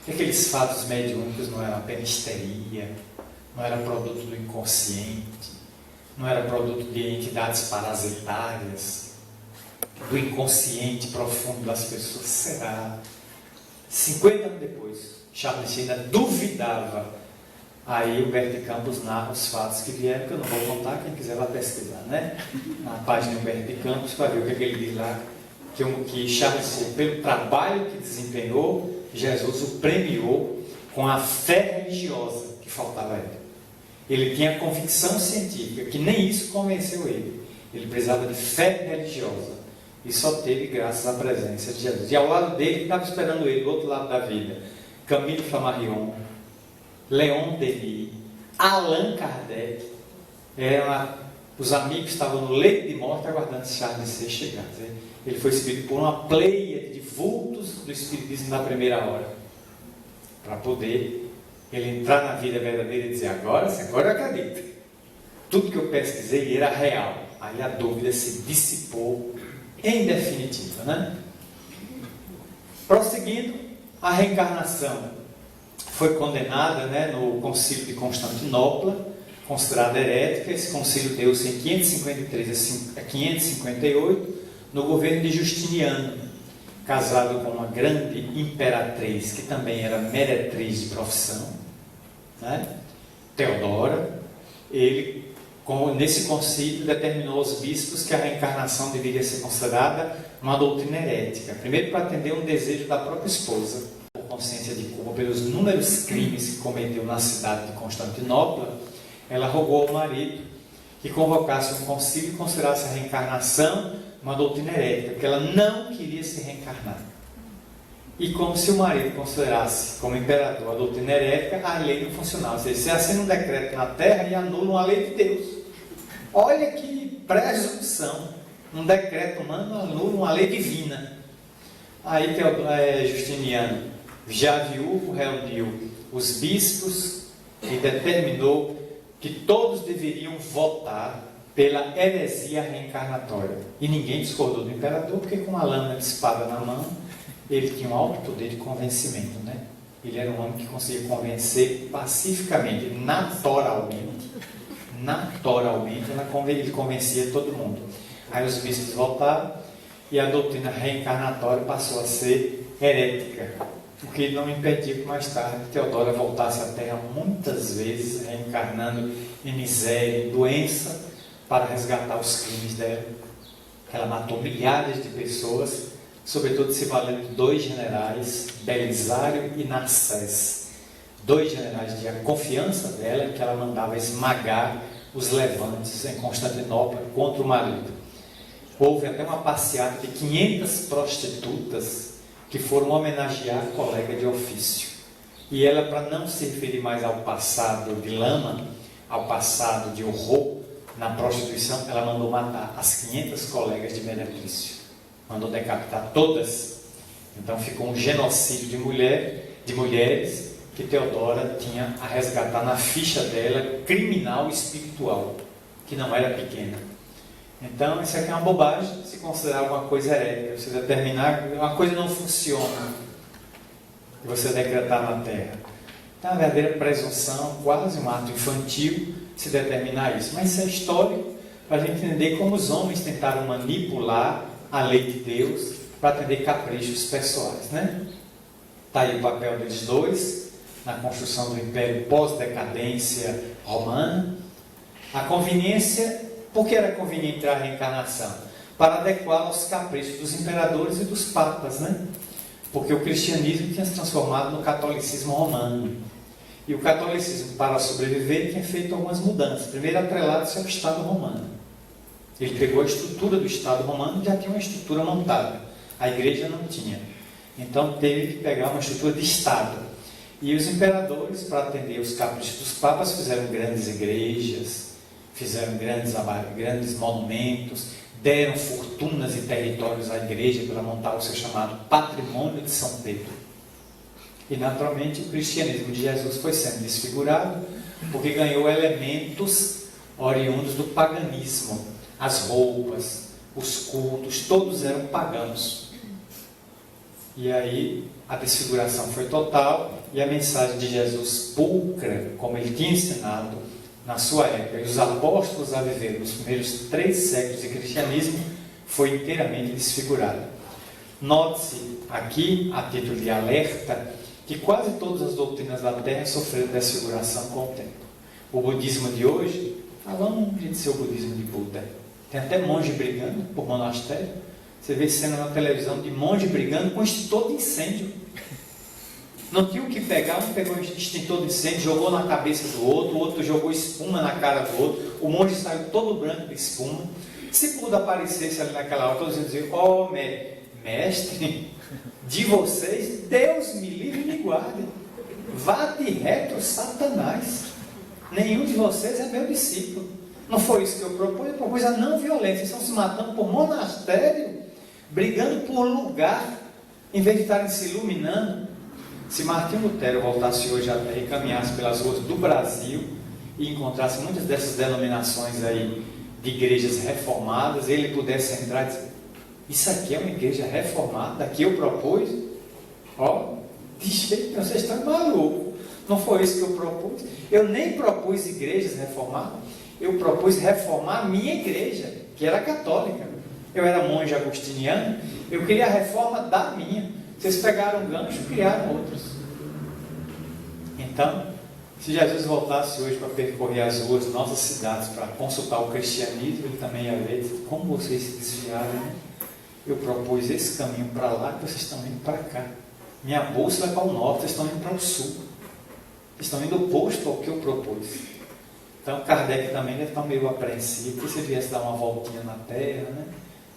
Que aqueles fatos mediúnicos não eram apenas histeria, não era produto do inconsciente, não era produto de entidades parasitárias, do inconsciente profundo das pessoas? Será? 50 anos depois, Charles ainda duvidava. Aí o Humberto de Campos narra os fatos que vieram, que eu não vou contar, quem quiser lá pesquisar, né? Na página de Humberto de Campos, para ver o que ele diz lá, que Charles, pelo trabalho que desempenhou, Jesus o premiou com a fé religiosa que faltava a ele. Ele tinha convicção científica, que nem isso convenceu ele. Ele precisava de fé religiosa. E só teve graças à presença de Jesus. E ao lado dele, estava esperando ele, do outro lado da vida, Camille Flammarion, Leon Denis, Allan Kardec. Os amigos estavam no leito de morte aguardando Charles Richer chegar. Ele foi seguido por uma pleia de vultos do Espiritismo da primeira hora, para poder ele entrar na vida verdadeira e dizer: agora eu acredito. Tudo que eu pesquisei era real. Aí a dúvida se dissipou em definitiva, né? Prosseguindo, a reencarnação foi condenada, né, no concílio de Constantinopla, considerada herética. Esse concílio deu-se em 553 a 558, no governo de Justiniano, casado com uma grande imperatriz, que também era meretriz de profissão, né? Teodora. Ele, nesse concílio, determinou aos bispos que a reencarnação deveria ser considerada uma doutrina herética. Primeiro, para atender um desejo da própria esposa, por consciência de culpa pelos inúmeros crimes que cometeu na cidade de Constantinopla. Ela rogou ao marido que convocasse um concílio e considerasse a reencarnação uma doutrina herética, porque ela não queria se reencarnar. E como se o marido considerasse como imperador a doutrina herética, a lei não funcionava. Ou seja, você assina um decreto na terra e anula uma lei de Deus. Olha que presunção. Um decreto humano anula uma lei divina. Aí Justiniano Já viúvo, reuniu os bispos e determinou que todos deveriam votar pela heresia reencarnatória. E ninguém discordou do imperador, porque com uma lâmina de espada na mão, ele tinha um alto poder de convencimento, né? Ele era um homem que conseguia convencer pacificamente, naturalmente, ele convencia todo mundo. Aí os bispos votaram e a doutrina reencarnatória passou a ser herética, o que não impedia que mais tarde Teodora voltasse à Terra muitas vezes, reencarnando em miséria, em doença, para resgatar os crimes dela. Ela matou milhares de pessoas, sobretudo se valendo de 2 generais, Belisário e Narsés. 2 generais de confiança dela, que ela mandava esmagar os levantes em Constantinopla contra o marido. Houve até uma passeata de 500 prostitutas que foram homenagear a colega de ofício. E ela, para não se referir mais ao passado de lama, ao passado de horror na prostituição, ela mandou matar as 500 colegas de Meretrício. Mandou decapitar todas. Então ficou um genocídio de mulheres que Teodora tinha a resgatar na ficha dela, criminal e espiritual, que não era pequena. Então, isso aqui é uma bobagem, se considerar alguma coisa herética, você determinar que uma coisa não funciona, e você decretar na Terra. Então, é uma verdadeira presunção, quase um ato infantil, se determinar isso. Mas isso é histórico, para a gente entender como os homens tentaram manipular a lei de Deus para atender caprichos pessoais, né? Está aí o papel deles dois, na construção do império pós-decadência romana. A conveniência, por que era conveniente a reencarnação? Para adequar aos caprichos dos imperadores e dos papas, né? Porque o cristianismo tinha se transformado no catolicismo romano. E o catolicismo, para sobreviver, tinha feito algumas mudanças. Primeiro, atrelado-se ao Estado romano. Ele pegou a estrutura do Estado romano e já tinha uma estrutura montada. A igreja não tinha. Então, teve que pegar uma estrutura de Estado. E os imperadores, para atender os caprichos dos papas, fizeram grandes igrejas, fizeram grandes monumentos, deram fortunas e territórios à igreja para montar o seu chamado patrimônio de São Pedro. E naturalmente o cristianismo de Jesus foi sendo desfigurado, porque ganhou elementos oriundos do paganismo. As roupas, os cultos, todos eram pagãos. E aí a desfiguração foi total, e a mensagem de Jesus pulcra, como ele tinha ensinado na sua época, e os apóstolos a viver nos primeiros 3 séculos de cristianismo, foi inteiramente desfigurada. Note-se aqui, a título de alerta, que quase todas as doutrinas da Terra sofreram desfiguração com o tempo. O budismo de hoje, falamos de ser o budismo de Buda, tem até monge brigando por monastério. Você vê cena na televisão de monge brigando com extintor de incêndio. Não tinha o que pegar, um pegou extintor de incêndio, jogou na cabeça do outro, o outro jogou espuma na cara do outro, o monge saiu todo branco de espuma. Se Buda aparecesse ali naquela hora, todos iam dizer: ó, mestre, de vocês, Deus me livre e me guarde. Vá de reto, Satanás. Nenhum de vocês é meu discípulo. Não foi isso que eu propus a não violência. Vocês estão se matando por monastério, brigando por lugar, em vez de estarem se iluminando. Se Martinho Lutero voltasse hoje à Terra e caminhasse pelas ruas do Brasil e encontrasse muitas dessas denominações aí de igrejas reformadas, ele pudesse entrar e dizer: isso aqui é uma igreja reformada, aqui eu propus, ó, de jeito, vocês estão malucos, não foi isso que eu propus. Eu nem propus igrejas reformadas, eu propus reformar a minha igreja, que era católica. Eu era monge agostiniano, eu queria a reforma da minha. Vocês pegaram um gancho e criaram outros. Então, se Jesus voltasse hoje para percorrer as ruas de nossas cidades para consultar o cristianismo, ele também ia ver como vocês se desviaram, né? Eu propus esse caminho para lá, que vocês estão indo para cá. Minha bolsa vai para o norte, vocês estão indo para o sul. Vocês estão indo oposto ao que eu propus. Então, Kardec também deve estar meio apreensivo, que se viesse dar uma voltinha na Terra, né?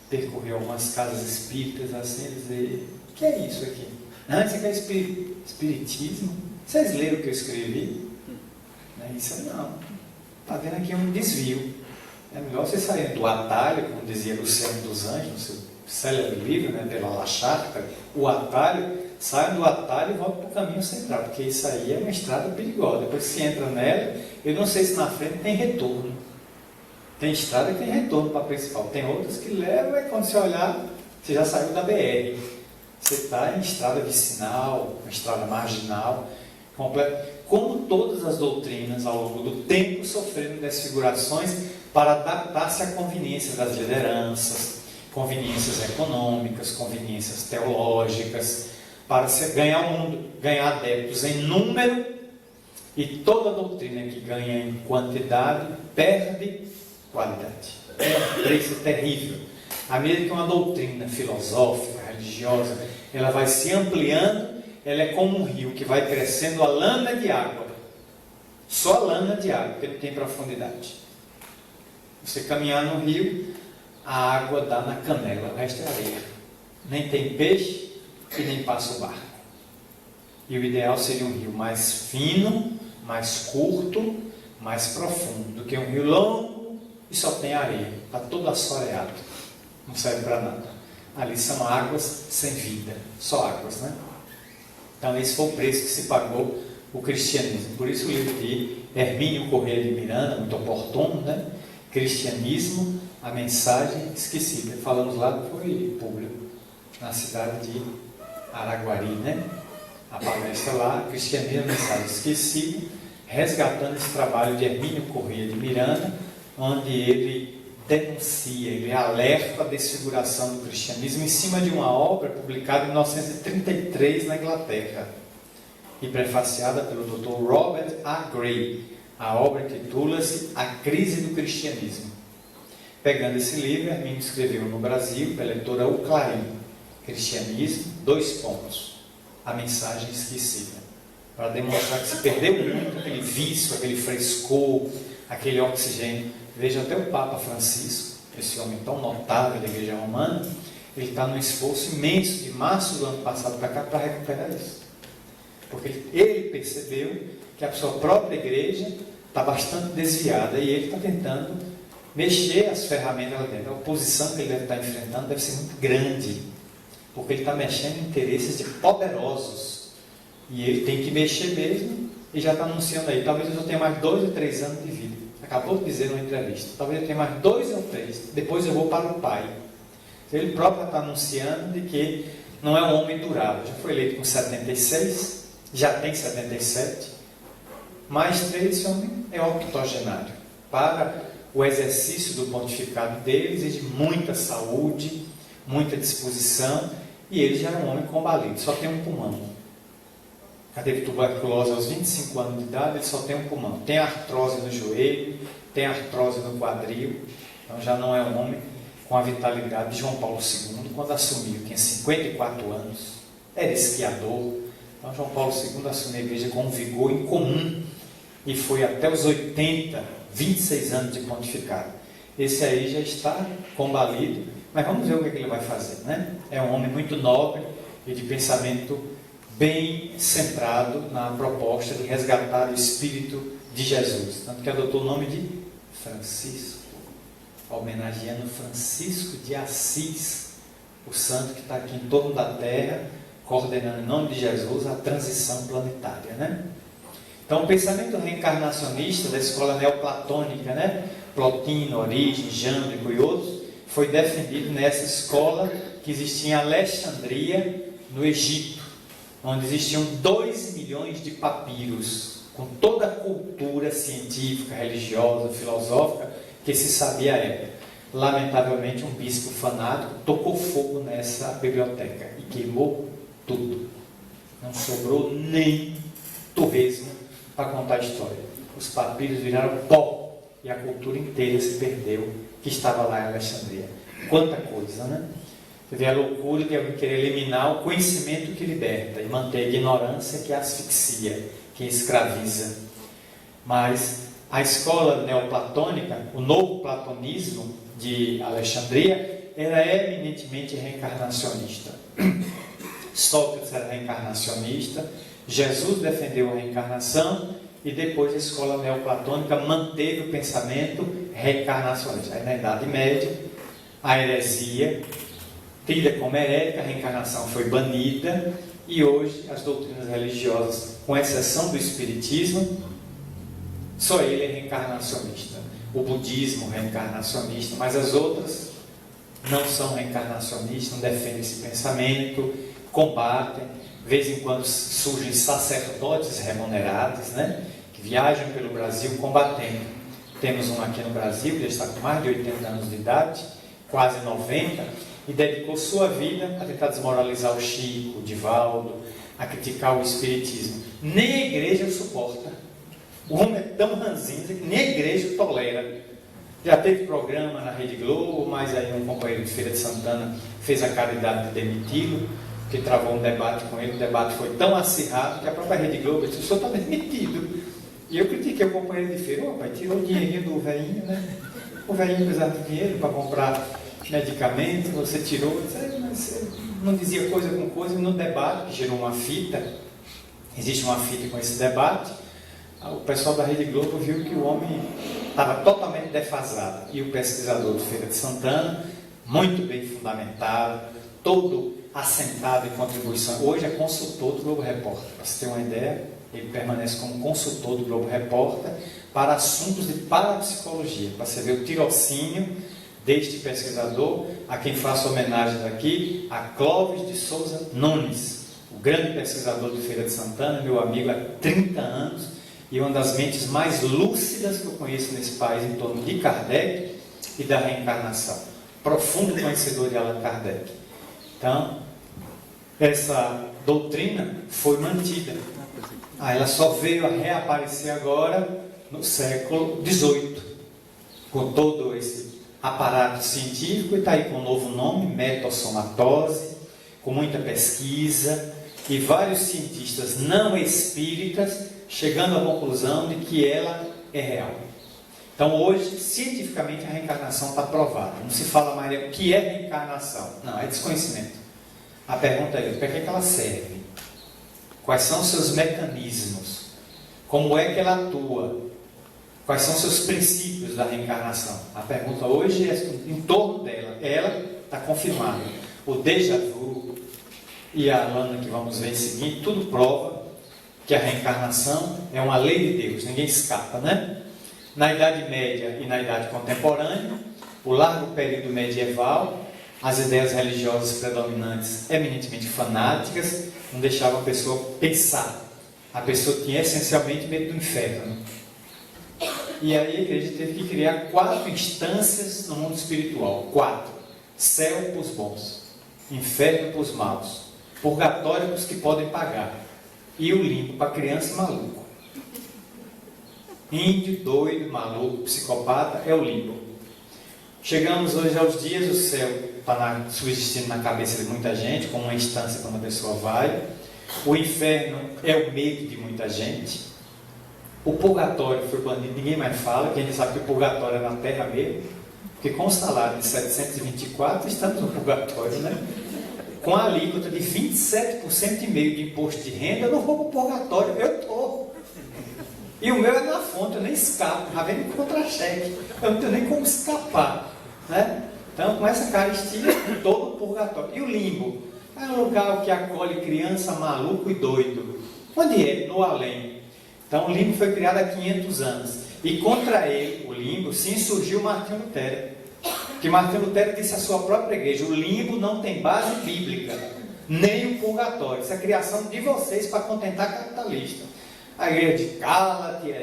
Percorrer algumas casas espíritas, assim, dizer: o que é isso aqui? Não, isso aqui é espiritismo? Vocês leram o que eu escrevi? Isso não. Está vendo aqui um desvio. É melhor vocês saírem do atalho, como dizia Luciano dos Anjos, no seu célebre livro, né, pela La Charte, o atalho, saiam do atalho e voltem para o caminho central, porque isso aí é uma estrada perigosa. Depois que você entra nela, eu não sei se na frente tem retorno. Tem estrada que tem retorno para a principal. Tem outras que levam, e quando você olhar, você já saiu da BR. Você está em estrada vicinal, uma estrada marginal, completa. Como todas as doutrinas ao longo do tempo sofreram desfigurações para adaptar-se à conveniência das lideranças, conveniências econômicas, conveniências teológicas, para se ganhar o mundo, ganhar adeptos em número, e toda doutrina que ganha em quantidade perde qualidade. É um preço terrível. À medida que uma doutrina filosófica, religiosa, ela vai se ampliando, ela é como um rio que vai crescendo a lana de água. Só a lana de água, porque não tem profundidade. Você caminhar no rio, a água dá na canela, o resto é areia. Nem tem peixe e nem passa o barco. E o ideal seria um rio mais fino, mais curto, mais profundo, do que um rio longo e só tem areia. Está todo assoreado. Não serve para nada. Ali são águas sem vida. Só águas, né? Então esse foi o preço que se pagou o cristianismo. Por isso o livro de Hermínio Corrêa de Miranda, muito oportuno, né? Cristianismo, a mensagem esquecida. Falamos lá, foi público, na cidade de Araguari, né? A palestra lá, Cristianismo, a mensagem esquecida, resgatando esse trabalho de Hermínio Corrêa de Miranda, onde ele denuncia, ele alerta a desfiguração do cristianismo em cima de uma obra publicada em 1933 na Inglaterra e prefaciada pelo Dr. Robert A. Gray. A obra titula-se A Crise do Cristianismo. Pegando esse livro, Hermínio escreveu no Brasil, pela editora O Clarim, Cristianismo, : a mensagem esquecida, para demonstrar que se perdeu muito aquele vício, aquele frescor, aquele oxigênio. Veja até o Papa Francisco, esse homem tão notável da Igreja Romana, ele está num esforço imenso de março do ano passado para cá para recuperar isso. Porque ele percebeu que a sua própria igreja está bastante desviada e ele está tentando mexer as ferramentas lá dentro. A oposição que ele deve estar enfrentando deve ser muito grande, porque ele está mexendo em interesses de poderosos. E ele tem que mexer mesmo e já está anunciando aí, talvez eu só tenha mais 2 ou 3 anos de vida. Acabou de dizer numa entrevista, talvez eu tenha mais 2 ou 3, depois eu vou para o Pai. Ele próprio está anunciando de que não é um homem durável. Já foi eleito com 76, já tem 77, mais 3, esse homem é octogenário. Para o exercício do pontificado dele exige muita saúde, muita disposição, e ele já é um homem combalido, só tem um pulmão. Teve tuberculose aos 25 anos de idade, ele só tem um pulmão. Tem artrose no joelho, tem artrose no quadril, então já não é um homem com a vitalidade de João Paulo II, quando assumiu, tinha 54 anos, era esquiador. Então João Paulo II assumiu a igreja com um vigor incomum e foi até os 80, 26 anos de pontificado. Esse aí já está combalido, mas vamos ver o que ele vai fazer, né? É um homem muito nobre e de pensamento bem centrado na proposta de resgatar o Espírito de Jesus. Tanto que adotou o nome de Francisco, homenageando Francisco de Assis, o santo que está aqui em torno da Terra, coordenando em nome de Jesus a transição planetária, né? Então o pensamento reencarnacionista da escola neoplatônica, né? Plotino, Orígenes, Jâmblico e outros, foi defendido nessa escola que existia em Alexandria, no Egito, onde existiam 2 milhões de papiros, com toda a cultura científica, religiosa, filosófica que se sabia à época. Lamentavelmente, um bispo fanático tocou fogo nessa biblioteca e queimou tudo. Não sobrou nem torresmo para contar a história. Os papiros viraram pó e a cultura inteira se perdeu, que estava lá em Alexandria. Quanta coisa, né? Você vê a loucura de alguém querer eliminar o conhecimento que liberta e manter a ignorância que asfixia, que escraviza. Mas a escola neoplatônica, o novo platonismo de Alexandria, era eminentemente reencarnacionista. Sócrates era reencarnacionista, Jesus defendeu a reencarnação e depois a escola neoplatônica manteve o pensamento reencarnacionista. Aí na Idade Média, a heresia tida como herética, a reencarnação foi banida E hoje, as doutrinas religiosas, com exceção do Espiritismo, só ele é reencarnacionista. O budismo reencarnacionista, mas as outras não são reencarnacionistas, não defendem esse pensamento, combatem. De vez em quando surgem sacerdotes remunerados, né, que viajam pelo Brasil combatendo. Temos um aqui no Brasil, que já está com mais de 80 anos de idade, quase 90, e dedicou sua vida a tentar desmoralizar o Chico, o Divaldo, a criticar o Espiritismo. Nem a igreja o suporta. O homem é tão ranzinza que nem a igreja o tolera. Já teve programa na Rede Globo, mas aí um companheiro de Feira de Santana fez a caridade de demiti-lo, que travou um debate com ele. O debate foi tão acirrado que a própria Rede Globo disse: o senhor está demitido. E eu critiquei o companheiro de feira: pai, tirou o dinheirinho do velhinho, né? O velhinho precisava de dinheiro para comprar medicamento, você tirou. Mas não dizia coisa com coisa. No debate, que gerou uma fita, existe uma fita com esse debate, o pessoal da Rede Globo viu que o homem estava totalmente defasado. E o pesquisador de Feira de Santana, muito bem fundamentado, todo assentado em contribuição. Hoje é consultor do Globo Repórter. Para você ter uma ideia, ele permanece como consultor do Globo Repórter para assuntos de parapsicologia. Para você ver o tirocínio deste pesquisador, a quem faço homenagem aqui, a Clóvis de Souza Nunes, o grande pesquisador de Feira de Santana, meu amigo há 30 anos, e uma das mentes mais lúcidas que eu conheço nesse país em torno de Kardec e da reencarnação. Profundo conhecedor de Allan Kardec. Então, essa doutrina foi mantida. Ela só veio a reaparecer agora no século XVIII, com todo esse aparato científico, e está aí com um novo nome, metosomatose, com muita pesquisa, e vários cientistas não espíritas chegando à conclusão de que ela é real. Então hoje, cientificamente, a reencarnação está provada. Não se fala mais o que é reencarnação. Não, é desconhecimento. A pergunta é: para que ela serve? Quais são os seus mecanismos? Como é que ela atua? Quais são os seus princípios da reencarnação? A pergunta hoje é em torno dela. Ela está confirmada. O déjà vu e a Alana, que vamos ver em seguida, tudo prova que a reencarnação é uma lei de Deus. Ninguém escapa, né? Na Idade Média e na Idade Contemporânea, o largo período medieval, as ideias religiosas predominantes, eminentemente fanáticas, não deixavam a pessoa pensar. A pessoa tinha essencialmente medo do inferno. E aí a igreja teve que criar 4 instâncias no mundo espiritual. 4. Céu para os bons, inferno para os maus, purgatório para os que podem pagar, e o limbo para criança e maluco. Índio, doido, maluco, psicopata é o limbo. Chegamos hoje aos dias, o céu está subsistindo na cabeça de muita gente, como uma instância quando a pessoa vai. O inferno é o medo de muita gente. O purgatório foi banido, ninguém mais fala, que a gente sabe que o purgatório é na terra mesmo, porque com o salário de 724 estamos no purgatório, né? Com a alíquota de 27,5% de imposto de renda, eu não vou para o purgatório, eu estou. E o meu é na fonte, eu nem escapo, já vem contra-cheque, eu não tenho nem como escapar, né? Então, com essa caristia, todo o purgatório. E o limbo? É um lugar que acolhe criança, maluco e doido. Onde é? No além. Então, o limbo foi criado há 500 anos. E contra ele, o limbo, se insurgiu Martinho Lutero. Que Martinho Lutero disse à sua própria igreja: o limbo não tem base bíblica, nem o purgatório. Isso é criação de vocês para contentar capitalista. A igreja de cala-te,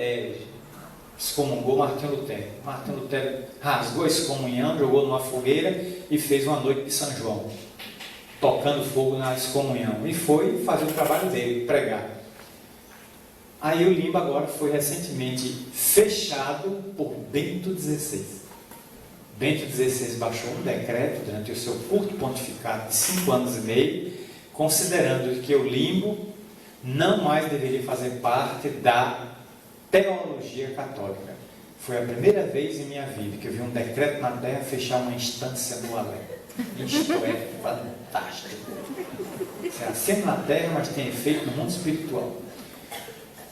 excomungou Martinho Lutero. Martinho Lutero rasgou a excomunhão, jogou numa fogueira e fez uma noite de São João, tocando fogo na excomunhão. E foi fazer o trabalho dele, pregar. Aí o limbo agora foi recentemente fechado por Bento XVI. Bento XVI baixou um decreto durante o seu curto pontificado de 5 anos e meio, considerando que o limbo não mais deveria fazer parte da teologia católica. Foi a primeira vez em minha vida que eu vi um decreto na terra fechar uma instância no além. Isto é fantástico. É assim na terra, mas tem efeito no mundo espiritual.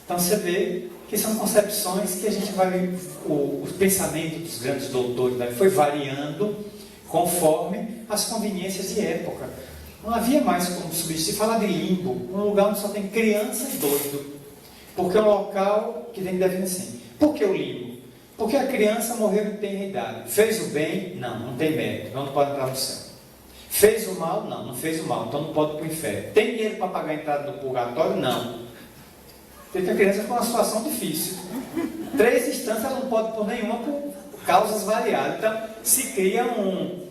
Então você vê que são concepções que a gente vai... O pensamento dos grandes doutores foi variando conforme as conveniências de época. Não havia mais como substituir. Falar de limbo, um lugar onde só tem criança e doido. Porque é um local que tem que definir assim. Por que o limbo? Porque a criança morreu em tenra idade. Fez o bem? Não tem mérito. Então não pode entrar no céu. Fez o mal? Não fez o mal. Então não pode ir para o inferno. Tem dinheiro para pagar a entrada do purgatório? Não. Porque a criança ficou numa situação difícil. 3 instâncias ela não pode por nenhuma por causas variadas. Então se cria um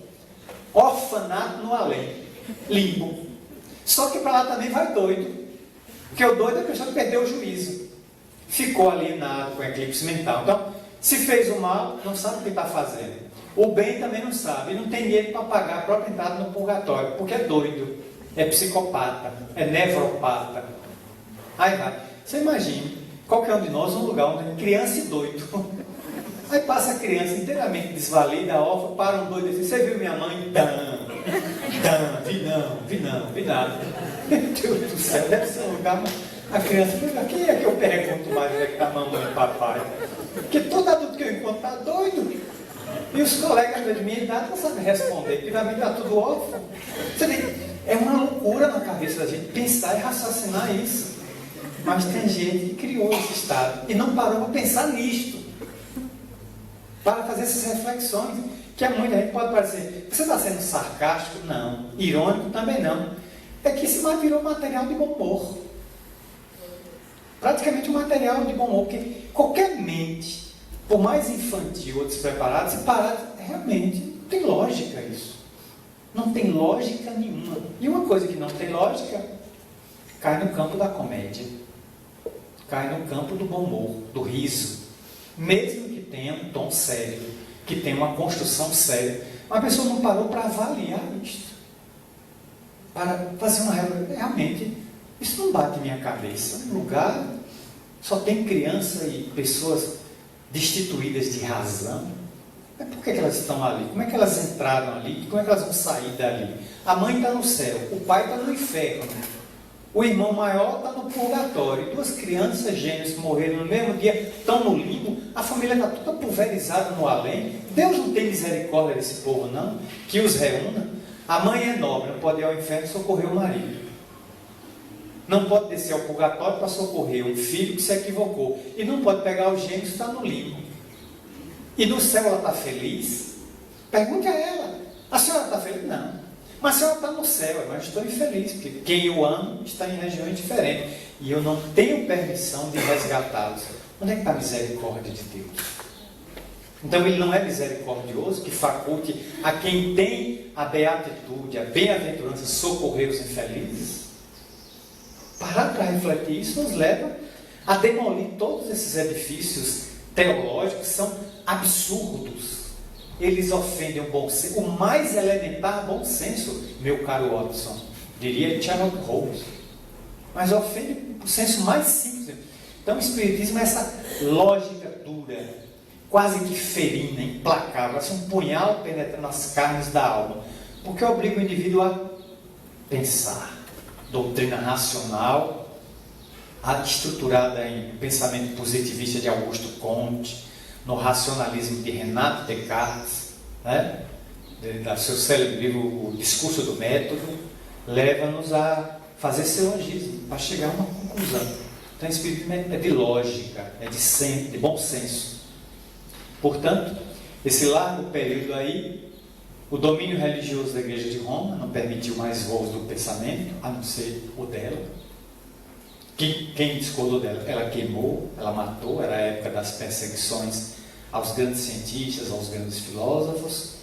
orfanato no além. Limbo. Só que para lá também vai doido. Porque o doido é a pessoa que perdeu o juízo. Ficou alienado com eclipse mental. Então, se fez o mal, não sabe o que está fazendo. O bem também não sabe. E não tem dinheiro para pagar a própria entrada no purgatório. Porque é doido. É psicopata. É nevropata. Aí vai. Você imagina, qualquer um de nós, um lugar onde tem criança e doido. Aí passa a criança inteiramente desvalida, órfã, para um doido assim, você viu minha mãe? Vi nada. Meu Deus do céu, deve ser um lugar, a criança, quem é que eu pergunto mais onde é que está mamãe e papai? Porque todo adulto que eu encontro está doido. E os colegas da minha idade não sabem responder, porque vai está tudo órfão. Você vê, é uma loucura na cabeça da gente pensar e raciocinar isso. Mas tem gente que criou esse estado e não parou para pensar nisto. Para fazer essas reflexões, que a muita gente pode parecer, você está sendo sarcástico? Não. Irônico? Também não. É que isso mais virou material de bom humor. Praticamente um material de bom humor, porque qualquer mente, por mais infantil ou despreparada, se parar, realmente não tem lógica isso. Não tem lógica nenhuma. E uma coisa que não tem lógica, cai no campo da comédia. Cai no campo do bom humor, do riso. Mesmo que tenha um tom sério, que tenha uma construção séria. Uma pessoa não parou para avaliar isto. Para fazer uma realmente, isso não bate em minha cabeça. Um lugar só tem criança e pessoas destituídas de razão. Mas por que elas estão ali? Como é que elas entraram ali? E como é que elas vão sair dali? A mãe está no céu, o pai está no inferno. O irmão maior está no purgatório. 2 crianças gêmeas que morreram no mesmo dia estão no limbo. A família está toda pulverizada no além. Deus não tem misericórdia desse povo, não, que os reúna. A mãe é nobre, não pode ir ao inferno socorrer o marido. Não pode descer ao purgatório para socorrer um filho que se equivocou. E não pode pegar os gêmeos que está no limbo. E no céu ela está feliz? Pergunte a ela. A senhora está feliz? Não. Mas a senhora está no céu, mas estou infeliz, porque quem eu amo está em regiões diferentes. E eu não tenho permissão de resgatá-los. Onde é que está a misericórdia de Deus? Então ele não é misericordioso, que faculte a quem tem a beatitude, a bem-aventurança, socorrer os infelizes? Parar para refletir isso nos leva a demolir todos esses edifícios teológicos que são absurdos. Eles ofendem o bom senso, o mais elementar bom senso, meu caro Watson, diria Sherlock Holmes, mas ofende o senso mais simples. Então o Espiritismo é essa lógica dura, quase que ferina, implacável, assim, um punhal penetrando nas carnes da alma, porque obriga o indivíduo a pensar. Doutrina racional, estruturada em pensamento positivista de Augusto Comte, no racionalismo de Renato Descartes, né? Do seu célebre livro O Discurso do Método, leva-nos a fazer silogismo, para chegar a uma conclusão. Então, o Espiritismo é de lógica, é de bom senso. Portanto, esse largo período aí, o domínio religioso da Igreja de Roma não permitiu mais voos do pensamento, a não ser o dela. Quem discordou dela? Ela queimou, ela matou, era a época das perseguições aos grandes cientistas, aos grandes filósofos.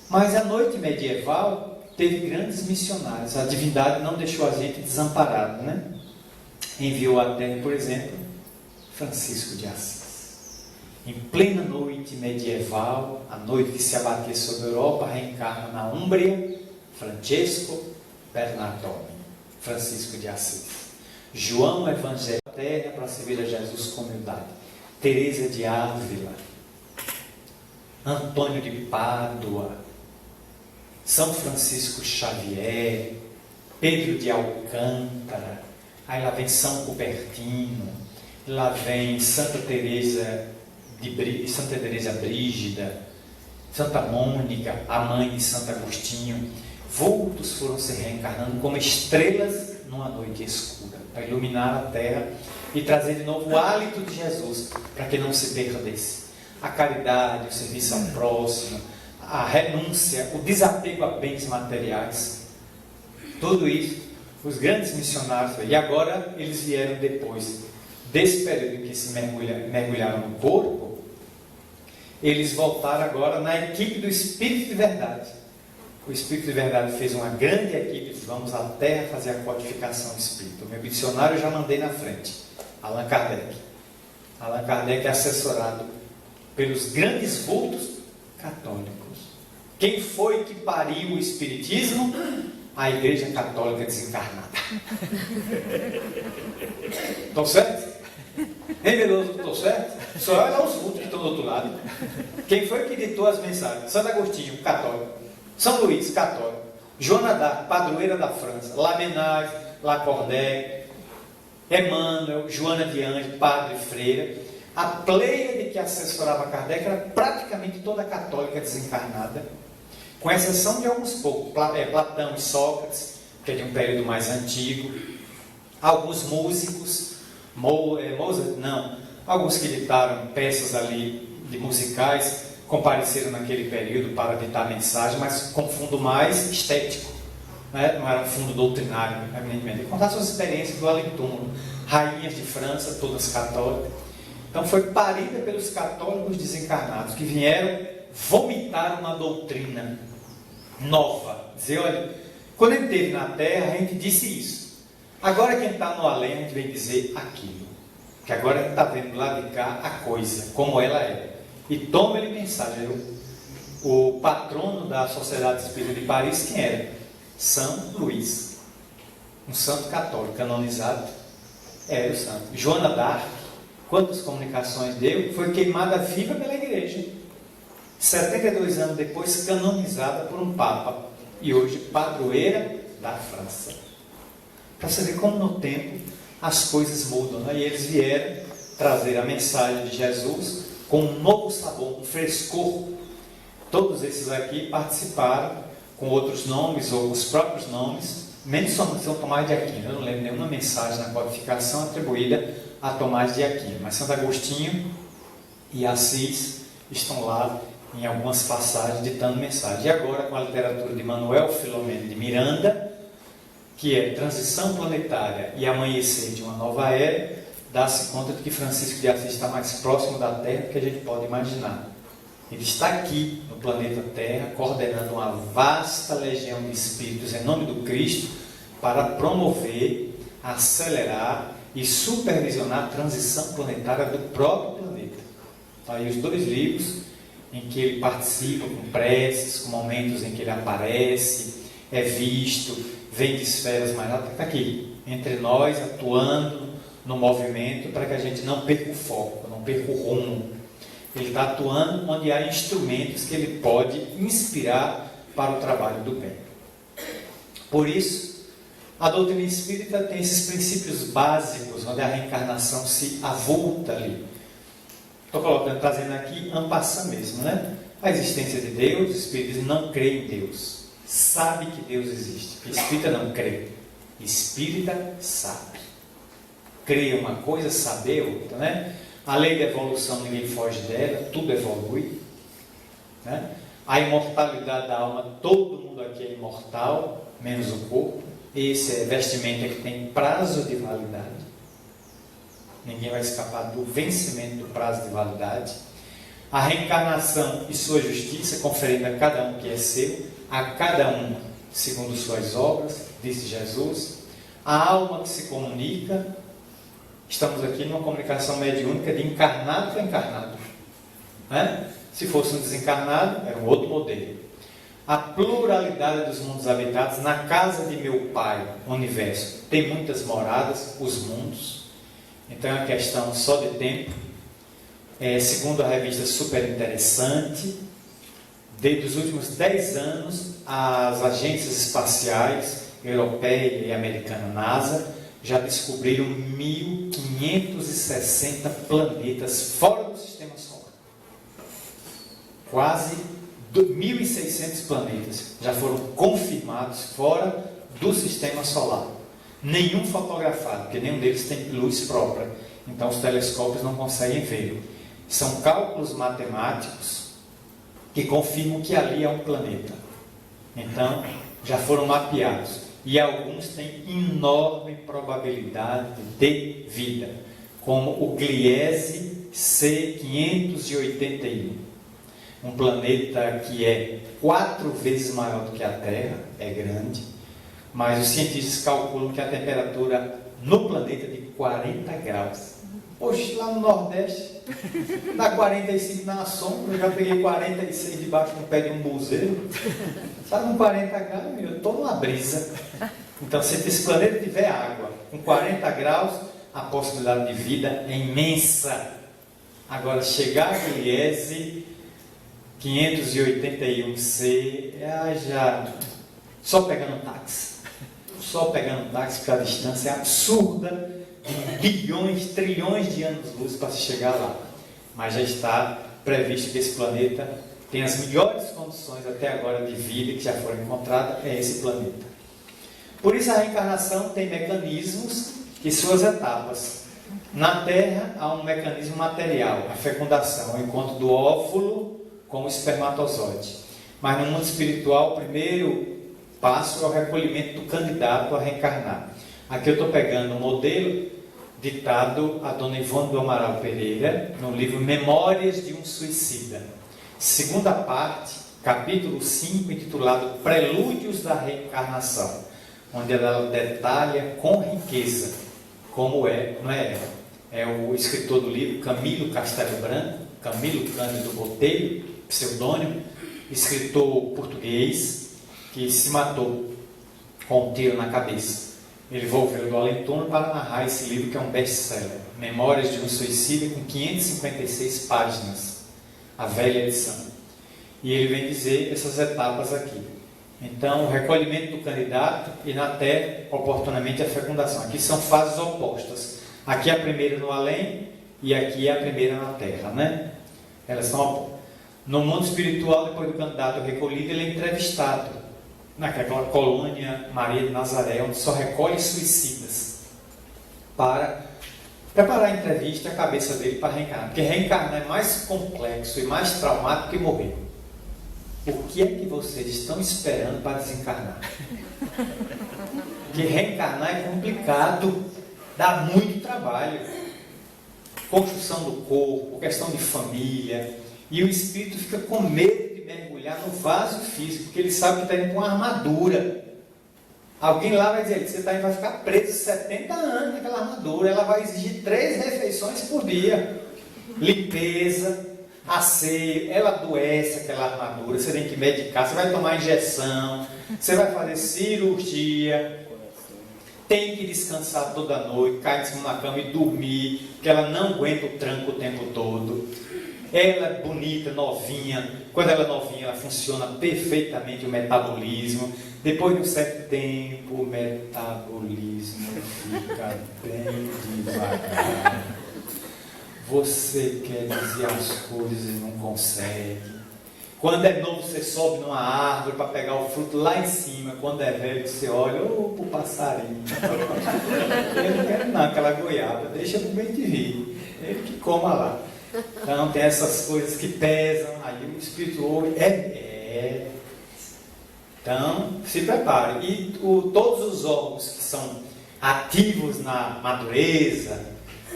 Mas a noite medieval teve grandes missionários. A divindade não deixou a gente desamparado, né? Enviou à Terra, por exemplo, Francisco de Assis. Em plena noite medieval, a noite que se abatia sobre a Europa, reencarna na Úmbria Francesco Bernardone, Francisco de Assis. João Evangelho da Terra para servir a Jesus com humildade. Teresa de Ávila, Antônio de Pádua, São Francisco Xavier, Pedro de Alcântara, aí lá vem São Cupertino, lá vem Santa Teresa Brígida, Santa Mônica, a mãe de Santo Agostinho, vultos foram se reencarnando como estrelas numa noite escura, para iluminar a terra e trazer de novo o hálito de Jesus, para que não se perdesse. A caridade, o serviço ao próximo, a renúncia, o desapego a bens materiais, tudo isso, os grandes missionários, e agora eles vieram depois desse período em que se mergulharam no corpo, eles voltaram agora na equipe do Espírito de Verdade. O Espírito de Verdade fez uma grande equipe, vamos à Terra fazer a codificação do Espírito. O meu dicionário eu já mandei na frente, Allan Kardec. Allan Kardec é assessorado pelos grandes vultos católicos. Quem foi que pariu o Espiritismo? A Igreja Católica desencarnada. Estou certo? Hein, Veloso? Estou certo? Só olha os vultos que estão do outro lado. Quem foi que editou as mensagens? Santo Agostinho, católico. São Luís, católico. Joana d'Arc, padroeira da França. Lamennais, Lacordaire, Emmanuel, Joana de Anjos, padre e freira. A pleiade que assessorava Kardec era praticamente toda católica desencarnada, com exceção de alguns poucos, Platão e Sócrates, que é de um período mais antigo, alguns músicos, Mozart, não, alguns que ditaram peças ali de musicais, compareceram naquele período para ditar mensagem, mas com fundo mais estético, né? Não era um fundo doutrinário, evidentemente. Contar suas experiências do além-túmulo, rainhas de França, todas católicas. Então foi parida pelos católicos desencarnados, que vieram vomitar uma doutrina nova. Dizer, olha, quando ele esteve na Terra, a gente disse isso. Agora quem está no além, a gente vem dizer aquilo. Que agora a gente está vendo lá de cá a coisa, como ela é. E toma ele mensagem. O patrono da Sociedade Espírita de Paris, quem era? São Luís. Um santo católico, canonizado. Era o santo. Joana d'Arc, quantas comunicações deu, foi queimada viva pela igreja. 72 anos depois, canonizada por um papa. E hoje, padroeira da França. Para você ver como no tempo as coisas mudam, né? E eles vieram trazer a mensagem de Jesus com um novo sabor, um frescor. Todos esses aqui participaram com outros nomes ou os próprios nomes, menos São Tomás de Aquino. Eu não lembro nenhuma mensagem na codificação atribuída a Tomás de Aquino, mas Santo Agostinho e Assis estão lá em algumas passagens ditando mensagem. E agora com a literatura de Manuel Filomeno de Miranda, que é Transição Planetária e Amanhecer de uma Nova Era, dá-se conta de que Francisco de Assis está mais próximo da Terra do que a gente pode imaginar. Ele está aqui no planeta Terra, coordenando uma vasta legião de espíritos em nome do Cristo, para promover, acelerar e supervisionar a transição planetária do próprio planeta. Tá aí os 2 livros em que ele participa com preces, com momentos em que ele aparece, é visto, vem de esferas mais altas, está aqui, entre nós, atuando no movimento para que a gente não perca o foco, não perca o rumo. Ele está atuando onde há instrumentos que ele pode inspirar para o trabalho do bem. Por isso, a doutrina espírita tem esses princípios básicos, onde a reencarnação se avulta ali. Estou colocando, trazendo aqui, en passant mesmo, né? A existência de Deus, o espiritismo não crê em Deus. Sabe que Deus existe. Espírita não crê. Espírita sabe. Crer uma coisa, saber outra, né? A lei da evolução, ninguém foge dela, tudo evolui, né? A imortalidade da alma, todo mundo aqui é imortal, menos o corpo. Esse é vestimenta que tem prazo de validade. Ninguém vai escapar do vencimento do prazo de validade. A reencarnação e sua justiça, conferindo a cada um que é seu, a cada um segundo suas obras, disse Jesus. A alma que se comunica. Estamos aqui numa comunicação mediúnica de encarnado para encarnado, né? Se fosse um desencarnado, era um outro modelo. A pluralidade dos mundos habitados. Na casa de meu Pai, o universo, tem muitas moradas, os mundos. Então é uma questão só de tempo. Segundo a revista Super Interessante, desde os últimos 10 anos, as agências espaciais europeia e americana NASA já descobriram 1.560 planetas fora do sistema solar. Quase 1.600 planetas já foram confirmados fora do sistema solar. Nenhum fotografado, porque nenhum deles tem luz própria. Então os telescópios não conseguem vê-lo. São cálculos matemáticos que confirmam que ali é um planeta. Então já foram mapeados. E alguns têm enorme probabilidade de vida, como o Gliese C581. Um planeta que é 4 vezes maior do que a Terra, é grande, mas os cientistas calculam que a temperatura no planeta é de 40 graus. Poxa, lá no Nordeste, dá 45 na sombra, eu já peguei 46 debaixo do pé de um buzeiro. Sabe, com 40 graus, eu estou numa brisa. Então, se esse planeta tiver água, com 40 graus, a possibilidade de vida é imensa. Agora, chegar a Gliese 581c, já só pegando táxi. Só pegando táxi, porque a distância é absurda, de bilhões, trilhões de anos-luz para se chegar lá. Mas já está previsto que esse planeta tem as melhores condições até agora de vida que já foram encontradas, é esse planeta. Por isso a reencarnação tem mecanismos e suas etapas. Na Terra há um mecanismo material, a fecundação, o encontro do óvulo com o espermatozoide. Mas no mundo espiritual, o primeiro passo é o recolhimento do candidato a reencarnar. Aqui eu estou pegando um modelo ditado a Dona Ivone do Amaral Pereira, no livro Memórias de um Suicida. Segunda parte, capítulo 5, intitulado Prelúdios da Reencarnação, onde ela detalha com riqueza como é, não é ela, é o escritor do livro Camilo Castelo Branco, Camilo Cândido Botelho, pseudônimo, escritor português que se matou com um tiro na cabeça. Ele voltou do além-túmulo para narrar esse livro que é um best-seller, Memórias de um Suicida, com 556 páginas, a velha edição. E ele vem dizer essas etapas aqui. Então, o recolhimento do candidato e na Terra, oportunamente, a fecundação. Aqui são fases opostas. Aqui é a primeira no além e aqui é a primeira na Terra, né? Elas são opostas. No mundo espiritual, depois do candidato recolhido, ele é entrevistado naquela colônia Maria de Nazaré, onde só recolhe suicidas, para preparar a entrevista, a cabeça dele para reencarnar. Porque reencarnar é mais complexo e mais traumático que morrer. O que é que vocês estão esperando para desencarnar? Porque reencarnar é complicado, dá muito trabalho. Construção do corpo, questão de família. E o espírito fica com medo de mergulhar no vaso físico, porque ele sabe que está indo com uma armadura. Alguém lá vai dizer, você vai ficar preso 70 anos naquela armadura, ela vai exigir 3 refeições por dia. Limpeza, asseio, ela adoece aquela armadura, você tem que medicar, você vai tomar injeção, você vai fazer cirurgia, tem que descansar toda noite, cair em cima da cama e dormir, porque ela não aguenta o tranco o tempo todo. Ela é bonita, novinha. Quando ela é novinha, ela funciona perfeitamente o metabolismo. Depois de um certo tempo, o metabolismo fica bem devagar. Você quer dizer as coisas e não consegue. Quando é novo, você sobe numa árvore para pegar o fruto lá em cima. Quando é velho, você olha, pro passarinho. Eu não quero não, aquela goiaba. Deixa pro bem de vir. Ele que coma lá. Então tem essas coisas que pesam, aí o espírito ouve, Então, se prepare. E todos os órgãos que são ativos na natureza,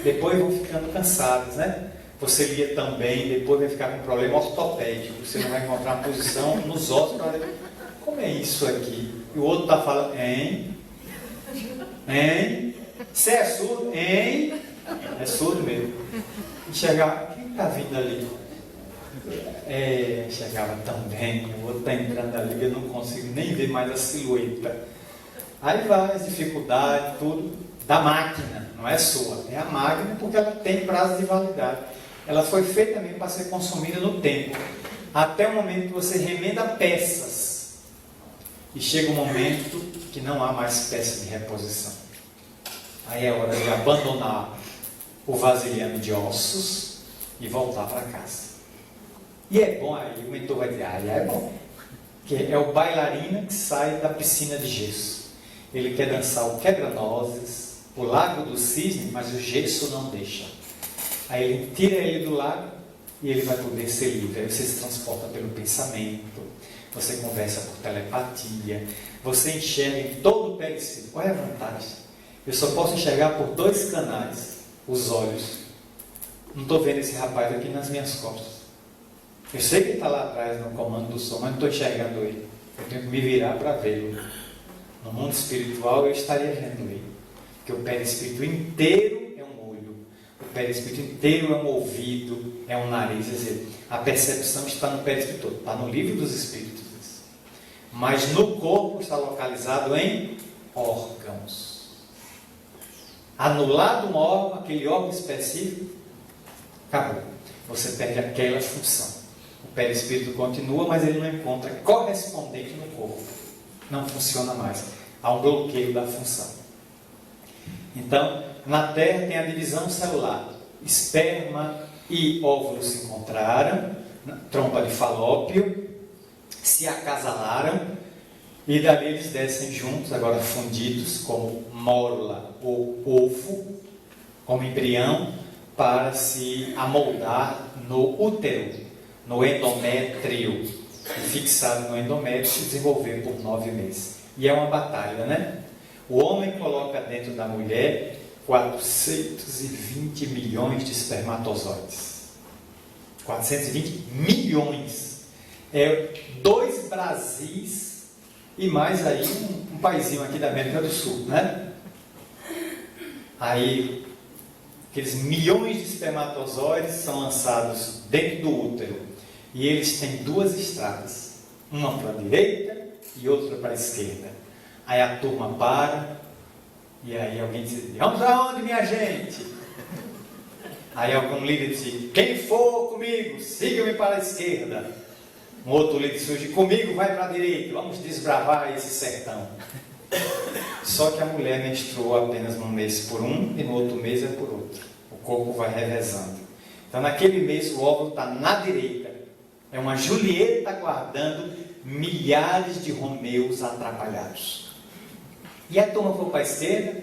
depois vão ficando cansados, né? Você lia também, depois vai ficar com problema ortopédico, você não vai encontrar uma posição nos ossos para ver, como é isso aqui? E o outro está falando, Você é surdo? É surdo mesmo. Enxergar, quem está vindo ali? Enxergava tão bem, o outro está entrando ali, eu não consigo nem ver mais a silhueta. Aí vai as dificuldades, tudo, da máquina, não é sua, é a máquina porque ela tem prazo de validade. Ela foi feita mesmo para ser consumida no tempo, até o momento que você remenda peças. E chega um momento que não há mais peça de reposição. Aí é hora de abandonar o vasilhame de ossos e voltar para casa. E é bom, aí o mentor vai dizer, é bom. Que é o bailarino que sai da piscina de gesso. Ele quer dançar o quebra-nozes, o lago do cisne, mas o gesso não deixa. Aí ele tira ele do lago e ele vai poder ser livre. Aí você se transporta pelo pensamento, você conversa por telepatia, você enxerga em todo o perispírito. Qual é a vantagem? Eu só posso enxergar por 2 canais, os olhos. Não estou vendo esse rapaz aqui nas minhas costas. Eu sei que ele está lá atrás no comando do som, mas não estou enxergando ele. Eu tenho que me virar para vê-lo. No mundo espiritual eu estaria vendo ele. Porque o perispírito inteiro é um olho. O perispírito inteiro é um ouvido, é um nariz. Quer dizer, a percepção está no perispírito todo. Está no livro dos espíritos. Mas no corpo está localizado em órgãos. Anulado um órgão, aquele órgão específico, acabou. Você perde aquela função. O perispírito continua, mas ele não encontra correspondente no corpo. Não funciona mais. Há um bloqueio da função. Então, na Terra tem a divisão celular. Esperma e óvulo se encontraram, trompa de Falópio, se acasalaram, e dali eles descem juntos, agora fundidos, como mórula ou ovo, como embrião, para se amoldar no útero, no endométrio, e fixado no endométrio, se desenvolver por 9 meses. E é uma batalha, né? O homem coloca dentro da mulher 420 milhões de espermatozoides. 420 milhões. É 2 Brasis e mais aí um paizinho aqui da América do Sul, né? Aí, aqueles milhões de espermatozoides são lançados dentro do útero. E eles têm 2 estradas. Uma para a direita e outra para a esquerda. Aí a turma para, e aí alguém diz, vamos aonde, minha gente? Aí algum líder diz, quem for comigo, siga-me para a esquerda. Um outro líder surge, comigo vai para a direita, vamos desbravar esse sertão. Só que a mulher menstruou apenas num mês por um, e no outro mês é por outro. O corpo vai revezando. Então naquele mês o óvulo está na direita. É uma Julieta guardando milhares de Romeus atrapalhados. E a turma for para a esquerda,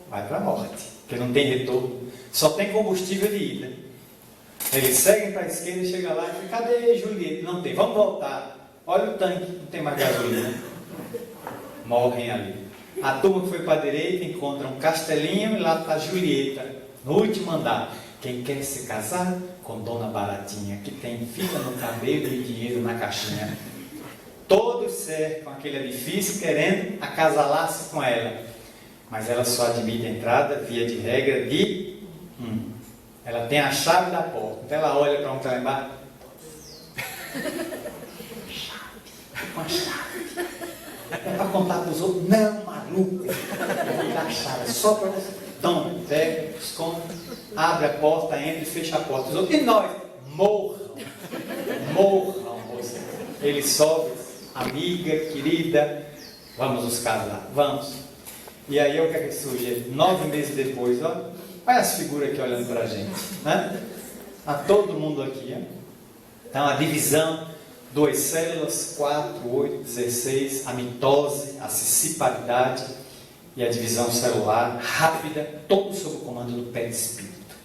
vai para a morte, porque não tem retorno, só tem combustível de ida. Eles seguem para a esquerda e chegam lá e dizem, cadê Julieta? Não tem, vamos voltar. Olha o tanque, não tem mais gasolina. Morrem ali. A turma que foi para a direita encontra um castelinho e lá está Julieta, no último andar. Quem quer se casar com Dona Baratinha, que tem fita no cabelo e dinheiro na caixinha. Todos cercam aquele edifício querendo acasalar-se com ela. Mas ela só admite a entrada, via de regra, de Ela tem a chave da porta. Então ela olha para um que está lá embaixo. Uma chave. É para contar para os outros? Não, maluco. Vou dar a chave só para você. Toma, pega, esconde, abre a porta, entra e fecha a porta. Os outros, e nós? Morram. Morram, você. Ele sobe, amiga, querida, vamos nos casar, vamos. E aí o que é que surge? 9 meses depois, ó, olha as figuras aqui olhando para a gente, né? A todo mundo aqui, ó. Então a divisão, 2 células, 4, 8, 16, a mitose, a cisciparidade e a divisão celular rápida, todo sob o comando do perispírito.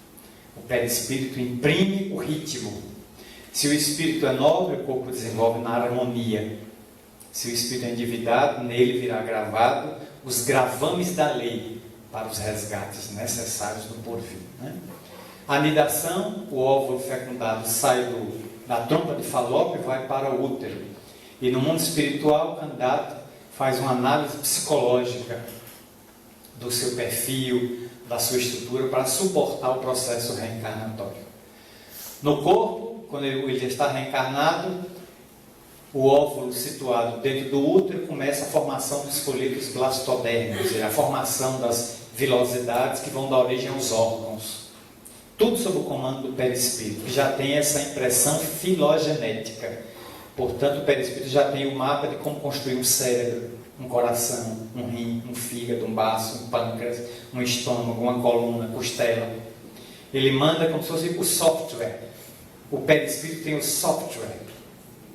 O perispírito imprime o ritmo. Se o espírito é nobre, o corpo desenvolve na harmonia. Se o espírito é endividado, nele virá gravado os gravames da lei para os resgates necessários no porvir. Né? A anidação, o óvulo fecundado sai da trompa de Falópio e vai para o útero. E no mundo espiritual, o candidato faz uma análise psicológica do seu perfil, da sua estrutura, para suportar o processo reencarnatório. No corpo, quando ele já está reencarnado, o óvulo situado dentro do útero começa a formação dos folículos blastodérmicos, ou seja, a formação das vilosidades que vão dar origem aos órgãos. Tudo sob o comando do perispírito, que já tem essa impressão filogenética. Portanto, o perispírito já tem o mapa de como construir um cérebro, um coração, um rim, um fígado, um baço, um pâncreas, um estômago, uma coluna, costela. Ele manda como se fosse o software o perispírito tem o software.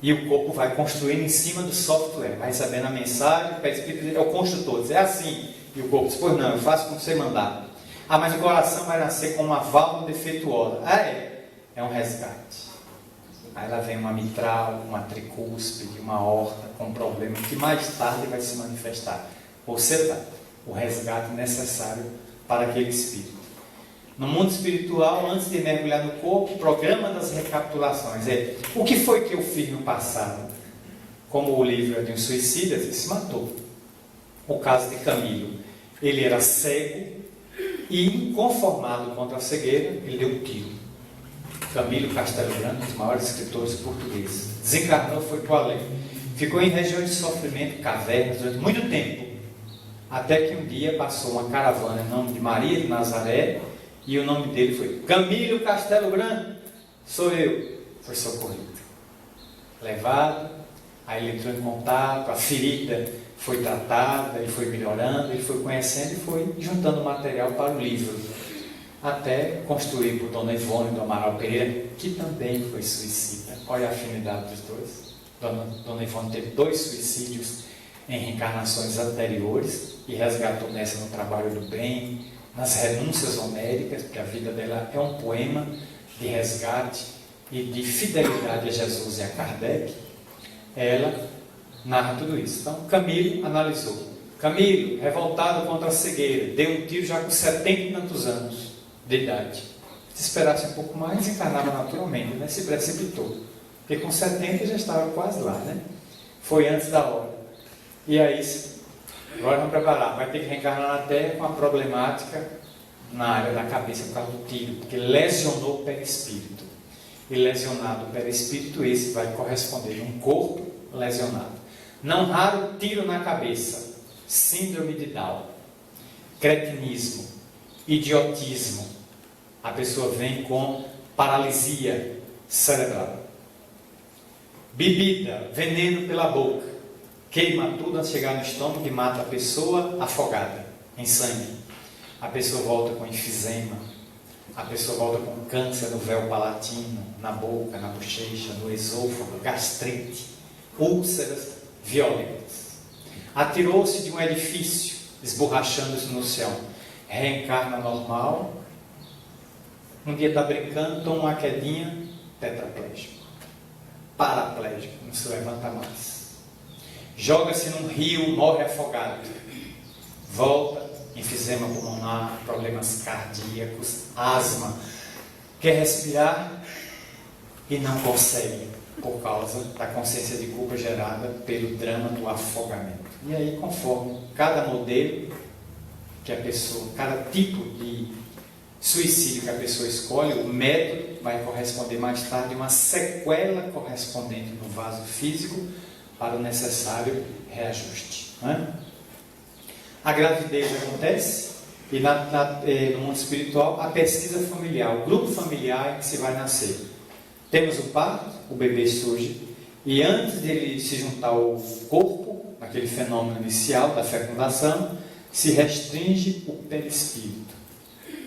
E o corpo vai construindo em cima do software, vai recebendo a mensagem, o perispírito é o construtor, diz, é assim. E o corpo diz, pois não, eu faço como você mandar. Ah, mas o coração vai nascer com uma válvula defeituosa. Ah, é um resgate. Aí lá vem uma mitral, uma tricúspide, uma aorta com problema que mais tarde vai se manifestar. Ou seja, o resgate necessário para aquele espírito. No mundo espiritual, antes de mergulhar no corpo, o programa das recapitulações o que foi que eu fiz no passado? Como o livro é de um suicida, ele se matou. O caso de Camilo, ele era cego e, inconformado contra a cegueira, ele deu um tiro. Camilo Castelo Branco, um dos maiores escritores portugueses, desencarnou, foi para o além. Ficou em regiões de sofrimento, cavernas, durante muito tempo. Até que um dia passou uma caravana em nome de Maria de Nazaré, e o nome dele foi Camilo Castelo Branco, sou eu. Foi socorrido, levado, aí ele entrou em contato, a ferida foi tratada, ele foi melhorando, ele foi conhecendo e foi juntando material para o livro, até construir por Dona Ivone do Amaral Pereira, que também foi suicida. Olha a afinidade dos dois. Dona Ivone teve 2 suicídios em reencarnações anteriores e resgatou nessa no trabalho do bem, nas renúncias homéricas, porque a vida dela é um poema de resgate e de fidelidade a Jesus e a Kardec. Ela narra tudo isso. Então, Camilo analisou. Camilo, revoltado contra a cegueira, deu um tiro já com 70 e tantos anos de idade. Se esperasse um pouco mais, encarnava naturalmente, né? Se precipitou. Porque com 70 já estava quase lá, né? Foi antes da hora. E aí, agora vamos preparar. Vai ter que reencarnar na Terra com a problemática na área da cabeça por causa do tiro, porque lesionou o perispírito. E lesionado o perispírito, esse vai corresponder a um corpo lesionado. Não raro, tiro na cabeça, síndrome de Down, cretinismo, idiotismo. A pessoa vem com paralisia cerebral. Bebida, veneno pela boca, queima tudo antes de chegar no estômago e mata a pessoa afogada em sangue. A pessoa volta com enfisema, a pessoa volta com câncer no véu palatino, na boca, na bochecha, no esôfago, gastrite, úlceras violentas. Atirou-se de um edifício, esborrachando-se no chão. Reencarna normal. Um dia está brincando, toma uma quedinha, tetraplégico. Paraplégico, não se levanta mais. Joga-se num rio, morre afogado. Volta, enfisema pulmonar, problemas cardíacos, asma. Quer respirar e não consegue, por causa da consciência de culpa gerada pelo drama do afogamento. E aí, conforme cada modelo que a pessoa, cada tipo de suicídio que a pessoa escolhe, o método vai corresponder mais tarde a uma sequela correspondente no vaso físico para o necessário reajuste. Não é? A gravidez acontece e no mundo espiritual a pesquisa familiar, o grupo familiar em que se vai nascer. Temos o parto, o bebê surge e antes dele se juntar ao corpo, naquele fenômeno inicial da fecundação, se restringe o perispírito,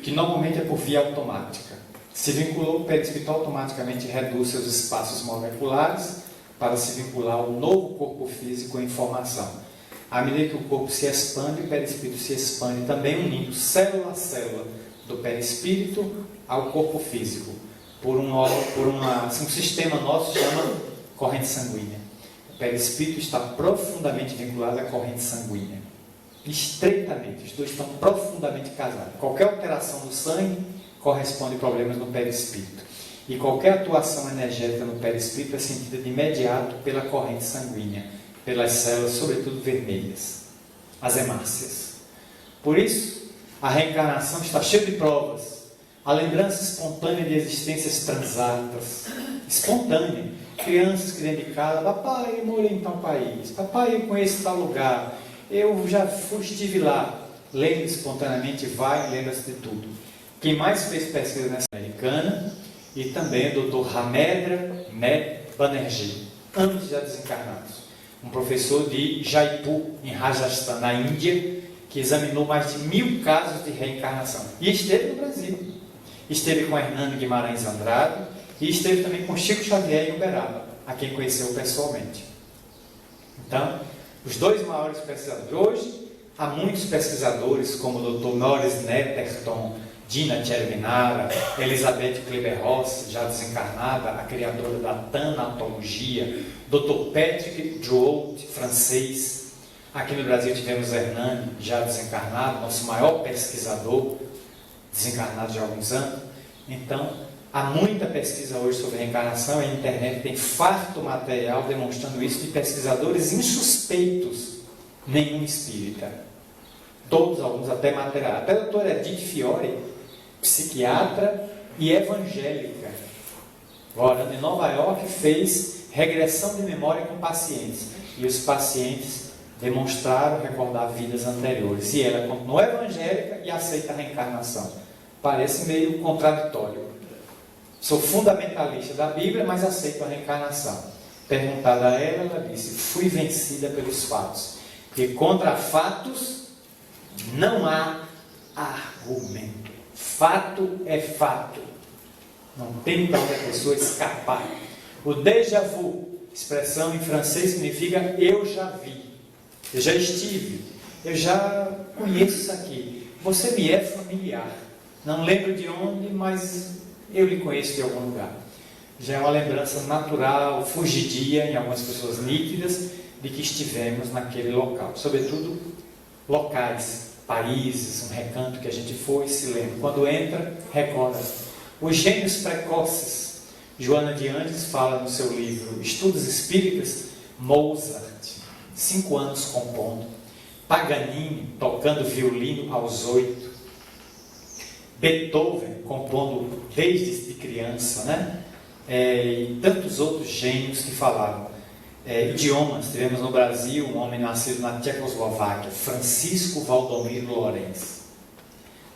que normalmente é por via automática. Se vinculou, o perispírito automaticamente reduz seus espaços moleculares para se vincular ao novo corpo físico em formação. À medida que o corpo se expande, o perispírito se expande também, unindo célula a célula do perispírito ao corpo físico, por um sistema nosso que chama corrente sanguínea. O perispírito está profundamente vinculado à corrente sanguínea. Estreitamente, os dois estão profundamente casados. Qualquer alteração do sangue corresponde a problemas no perispírito. E qualquer atuação energética no perispírito é sentida de imediato pela corrente sanguínea, pelas células, sobretudo vermelhas, as hemácias. Por isso, a reencarnação está cheia de provas. A lembrança espontânea de existências transatas, espontânea. Crianças que dentro de casa, papai, eu morei em tal país, papai, eu conheço tal lugar, eu já estive lá. Lembra espontaneamente, vai, lembra-se de tudo. Quem mais fez pesquisa nessa americana, e também o Dr. Ramendra Banerjee, ambos já desencarnados. Um professor de Jaipur, em Rajasthan, na Índia, que examinou mais de 1000 casos de reencarnação. E esteve no Brasil. Esteve com Hernando Guimarães Andrade, E esteve também com Chico Xavier em Uberaba, a quem conheceu pessoalmente. Então, os dois maiores pesquisadores. Hoje, há muitos pesquisadores, como o Dr. Norris Netterton, Dina Cerminara, Elizabeth Kleber-Ross, já desencarnada, a criadora da tanatologia, Dr. Patrick Drouot, francês. Aqui no Brasil tivemos Hernani, já desencarnado, nosso maior pesquisador, desencarnado de alguns anos. Então, há muita pesquisa hoje sobre reencarnação, a internet tem farto material demonstrando isso, de pesquisadores insuspeitos, nenhum espírita. Todos, alguns até material. Até a doutora Edith Fiore, psiquiatra e evangélica, morando em Nova York, fez regressão de memória com pacientes. E os pacientes demonstraram recordar vidas anteriores. E ela continua evangélica e aceita a reencarnação. Parece meio contraditório. Sou fundamentalista da Bíblia, mas aceito a reencarnação. Perguntada a ela, ela disse: fui vencida pelos fatos. Porque contra fatos não há argumento. Fato é fato. Não tem para onde a pessoa escapar. O déjà vu, expressão em francês, significa eu já vi, eu já estive, eu já conheço isso aqui. Você me é familiar. Não lembro de onde, mas eu lhe conheço de algum lugar. Já é uma lembrança natural, fugidia, em algumas pessoas nítidas, de que estivemos naquele local. Sobretudo locais, países, um recanto que a gente foi e se lembra. Quando entra, recorda. Os gênios precoces. Joana de Andes fala no seu livro Estudos Espíritas, Mozart, 5 anos compondo. Paganini, tocando violino aos 8. Beethoven, compondo desde criança, né? E tantos outros gênios que falavam. Idiomas, tivemos no Brasil um homem nascido na Tchecoslováquia, Francisco Valdomiro Lorenz.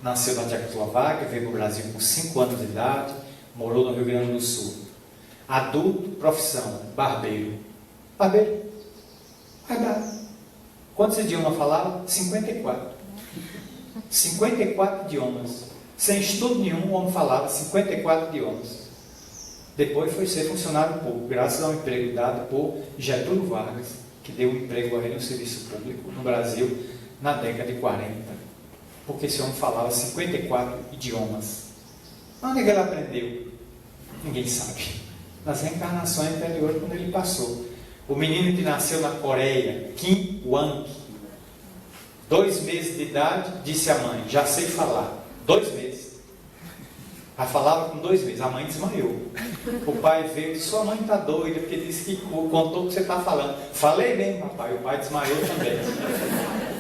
Nasceu na Tchecoslováquia, veio para o Brasil com 5 anos de idade, morou no Rio Grande do Sul. Adulto, profissão, barbeiro. Barbeiro? Quantos idiomas falava? 54. 54 idiomas. Sem estudo nenhum, o homem falava 54 idiomas. Depois foi ser funcionário público, graças ao emprego dado por Getúlio Vargas, que deu um emprego a ele no serviço público no Brasil na década de 40. Porque esse homem falava 54 idiomas. Onde é que ele aprendeu? Ninguém sabe. Nas reencarnações anteriores, quando ele passou. O menino que nasceu na Coreia, Kim Wang, 2 meses de idade, disse à mãe: já sei falar. 2 meses. Ela falava com 2 meses. A mãe desmaiou. O pai veio e disse: sua mãe está doida, porque disse que contou o que você está falando. Falei bem, papai. O pai desmaiou também.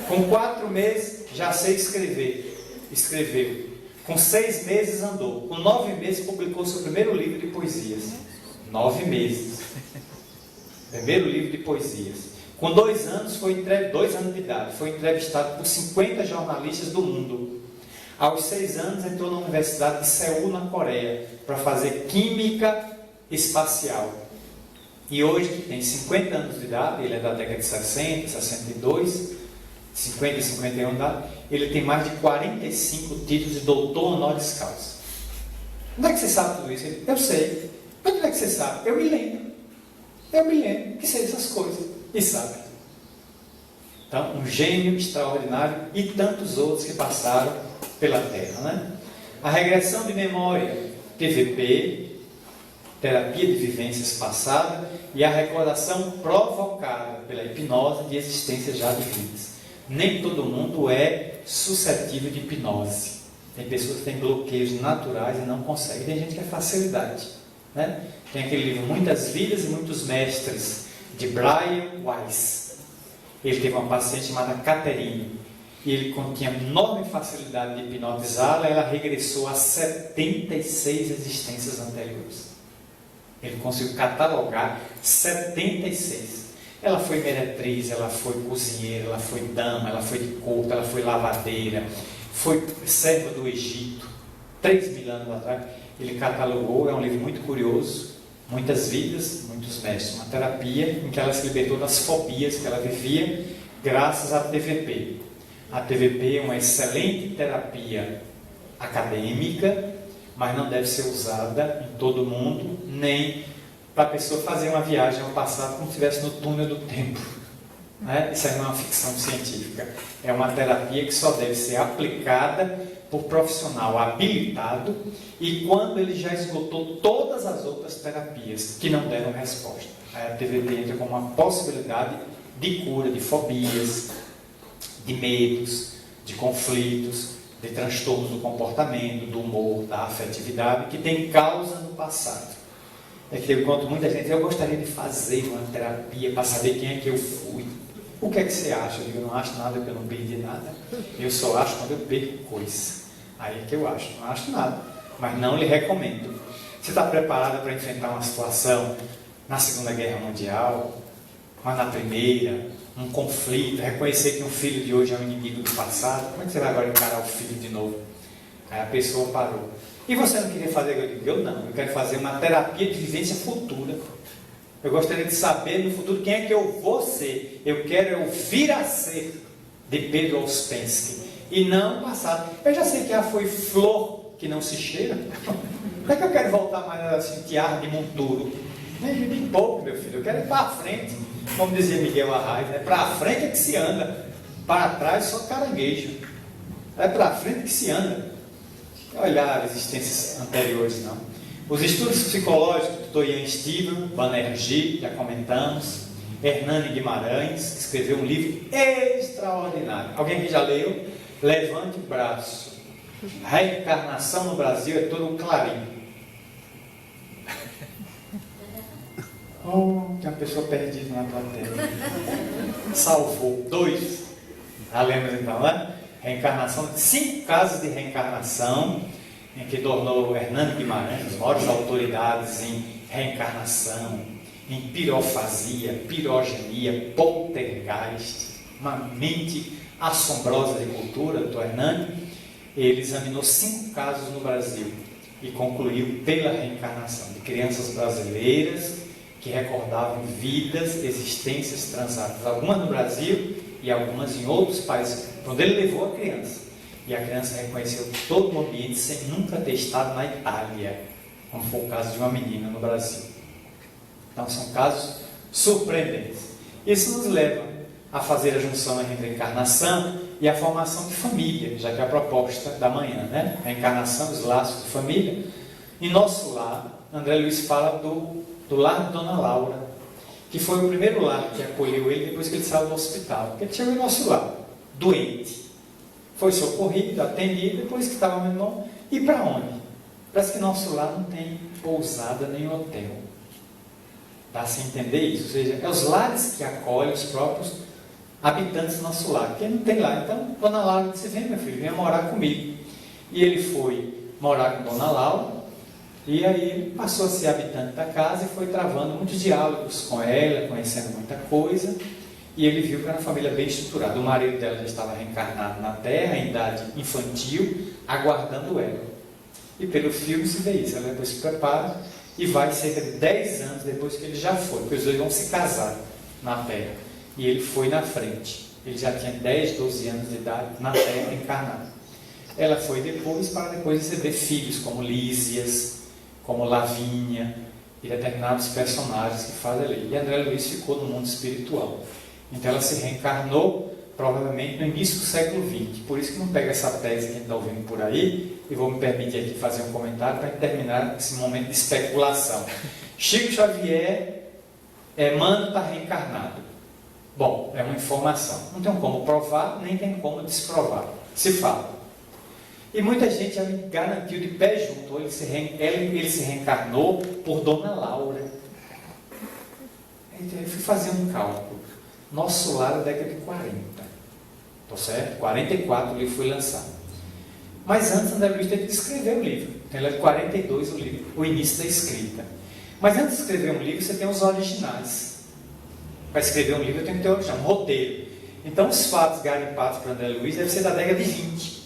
Com 4 meses, já sei escrever. Escreveu. Com 6 meses andou. Com 9 meses publicou seu primeiro livro de poesias. 9 meses. Primeiro livro de poesias. Com 2 anos, 2 anos de idade, foi entrevistado por 50 jornalistas do mundo. Aos 6 anos, entrou na Universidade de Seul, na Coreia, para fazer química espacial. E hoje, que tem 50 anos de idade, ele é da década de 60, 62, 50 e 51 de idade, ele tem mais de 45 títulos de doutor honoris causa. Onde é que você sabe tudo isso? Eu sei. Mas onde é que você sabe? Eu me lembro que sei essas coisas. E sabe. Então, um gênio extraordinário e tantos outros que passaram pela Terra, né? A regressão de memória, TVP, terapia de vivências passadas, e a recordação provocada pela hipnose de existências já vividas. Nem todo mundo é suscetível de hipnose. Tem pessoas que têm bloqueios naturais e não conseguem. Tem gente que é facilidade, né? Tem aquele livro Muitas Vidas e Muitos Mestres, de Brian Weiss. Ele teve uma paciente chamada Catherine, e ele tinha enorme facilidade de hipnotizá-la. Ela regressou a 76 existências anteriores. Ele conseguiu catalogar 76. Ela foi meretriz, ela foi cozinheira, ela foi dama, ela foi de corte, ela foi lavadeira, foi serva do Egito, 3.000 anos atrás. Ele catalogou, é um livro muito curioso. Muitas vidas, muitos mestres. Uma terapia em que ela se libertou das fobias que ela vivia, graças à TVP. A TVP é uma excelente terapia acadêmica, mas não deve ser usada em todo mundo, nem para a pessoa fazer uma viagem ao passado como se estivesse no túnel do tempo. Né? Isso aí não é uma ficção científica. É uma terapia que só deve ser aplicada por profissional habilitado e quando ele já esgotou todas as outras terapias que não deram resposta. Aí a TVT entra como uma possibilidade de cura de fobias, de medos, de conflitos, de transtornos do comportamento, do humor, da afetividade, que tem causa no passado. É que eu conto muita gente, eu gostaria de fazer uma terapia para saber quem é que eu fui. O que é que você acha? Eu digo, eu não acho nada porque eu não perdi nada. Eu só acho quando eu perco coisa. Aí é que eu acho, não acho nada. Mas não lhe recomendo. Você está preparada para enfrentar uma situação na Segunda Guerra Mundial, mas na Primeira, um conflito, reconhecer que um filho de hoje é um inimigo do passado? Como é que você vai agora encarar o filho de novo? Aí a pessoa parou. E você não queria fazer? Eu digo, eu não. Eu quero fazer uma terapia de vivência futura. Eu gostaria de saber no futuro quem é que eu vou ser. Eu quero vir a ser de Pedro Ouspensky. E não o passado. Eu já sei que já foi flor que não se cheira. Como é que eu quero voltar mais assim, tiar de monturo? Nem pouco, meu filho. Eu quero ir para a frente. Como dizia Miguel Arraes, né? Para a frente é que se anda. Para trás só caranguejo. É para a frente que se anda. Olhar existências anteriores, não. Os estudos psicológicos do Ian Steven, Banerjee, já comentamos, Hernani Guimarães, que escreveu um livro extraordinário. Alguém que já leu? Levante o braço. Reencarnação no Brasil é todo um clarim. Oh, tem uma pessoa perdida na plateia. Salvou 2. Já lembra então, né? Reencarnação, 5 casos de reencarnação, em que tornou Hernani Guimarães as maiores autoridades em reencarnação, em pirofasia, pirogenia, poltergeist, uma mente assombrosa de cultura, doutor Hernani. Ele examinou 5 casos no Brasil e concluiu pela reencarnação de crianças brasileiras que recordavam vidas, existências transadas, algumas no Brasil e algumas em outros países, quando ele levou a criança. E a criança reconheceu todo o ambiente sem nunca ter estado na Itália, como foi o caso de uma menina no Brasil. Então são casos surpreendentes. Isso nos leva a fazer a junção entre a encarnação e a formação de família, já que é a proposta da manhã, né? A encarnação, os laços de família. Em nosso lar, André Luiz fala do lar de Dona Laura, que foi o primeiro lar que acolheu ele depois que ele saiu do hospital. Porque ele chegou em nosso lar, doente. Foi socorrido, atendido, depois que estava menor. E para onde? Parece que nosso lar não tem pousada nem hotel. Dá-se a entender isso? Ou seja, é os lares que acolhem os próprios habitantes do nosso lar. Porque não tem lar. Então, Dona Laura disse, vem meu filho, venha morar comigo. E ele foi morar com Dona Laura. E aí ele passou a ser habitante da casa e foi travando muitos diálogos com ela, conhecendo muita coisa. E ele viu que era uma família bem estruturada. O marido dela já estava reencarnado na Terra, em idade infantil, aguardando ela. E pelo filme se vê isso. Ela depois se prepara e vai cerca de 10 anos depois que ele já foi, porque os dois vão se casar na Terra. E ele foi na frente. Ele já tinha 10, 12 anos de idade na Terra encarnado. Ela foi depois para depois receber filhos como Lísias, como Lavínia e determinados personagens que fazem ali. E André Luiz ficou no mundo espiritual. Então ela se reencarnou provavelmente no início do século XX. Por isso que não pega essa tese que a gente está ouvindo por aí, e vou me permitir aqui fazer um comentário para terminar esse momento de especulação. Chico Xavier, Emmanuel está reencarnado. Bom, é uma informação. Não tem como provar, nem tem como desprovar. Se fala. E muita gente já me garantiu de pé junto. Ele se reencarnou por Dona Laura. Então eu fui fazer um cálculo. Nosso lar é da década de 40. Tá certo? 44 o livro foi lançado. Mas antes André Luiz teve que escrever o livro. Então ele é de 42 o livro, o início da escrita. Mas antes de escrever um livro, você tem os originais. Para escrever um livro, eu tenho que ter um roteiro. Então os fatos garimpados para André Luiz devem ser da década de 20.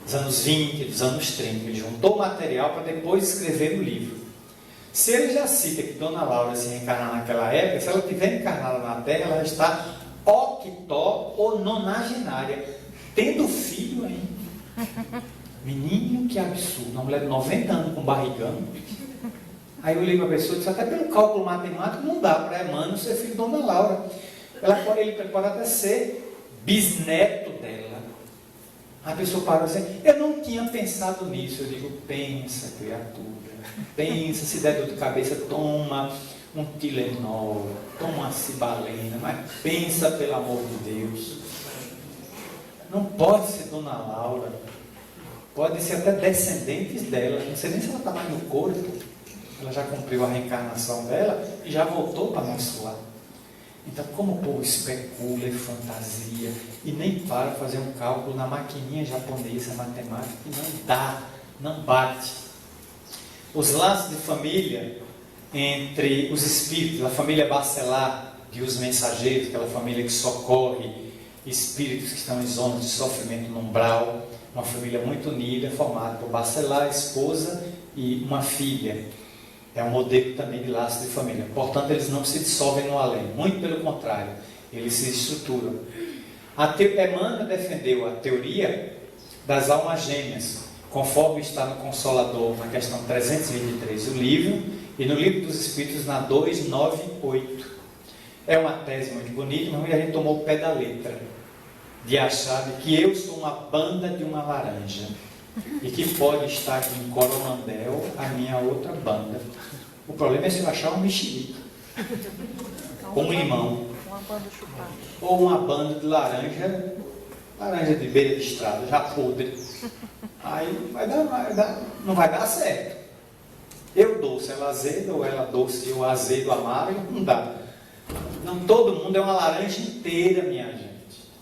Dos anos 20, dos anos 30. Ele juntou o material para depois escrever o livro. Se ele já cita que Dona Laura se reencarna naquela época, se ela estiver encarnada na Terra, ela está octó ou nonagenária, tendo filho ainda. Menino, que absurdo. Uma mulher de 90 anos com barrigão. Aí eu olhei para a pessoa e disse, até pelo cálculo matemático não dá para Emmanuel ser filho de Dona Laura. Ele pode até ser bisneto dela. A pessoa parou assim, eu não tinha pensado nisso. Eu digo, pensa, criatura. Pensa, se der dor de cabeça, toma um Tilenol, toma uma cibalena, mas pensa pelo amor de Deus. Não pode ser Dona Laura. Pode ser até descendentes dela. Não sei nem se ela está mais no corpo. Ela já cumpriu a reencarnação dela e já voltou para nosso lar. Então, como o povo especula e fantasia e nem para fazer um cálculo na maquininha japonesa, matemática, e não dá, não bate. Os laços de família entre os espíritos, a família Bacelar e os mensageiros, aquela família que socorre espíritos que estão em zonas de sofrimento no umbral, uma família muito unida, formada por Bacelar, esposa e uma filha. É um modelo também de laço de família. Portanto, eles não se dissolvem no além. Muito pelo contrário, eles se estruturam. Emmanuel defendeu a teoria das almas gêmeas, conforme está no Consolador, na questão 323 do livro, e no Livro dos Espíritos, na 298. É uma tese muito bonita, mas a gente tomou o pé da letra, de achar que eu sou uma banda de uma laranja, e que pode estar aqui em Coromandel a minha outra banda. O problema é se eu achar um mexerico, ou um limão, ou uma banda de laranja de beira de estrada, já podre. Aí não vai dar certo. Eu doce, ela azeda, ou ela doce, eu azedo, amargo, não dá. Não, todo mundo é uma laranja inteira, minha gente.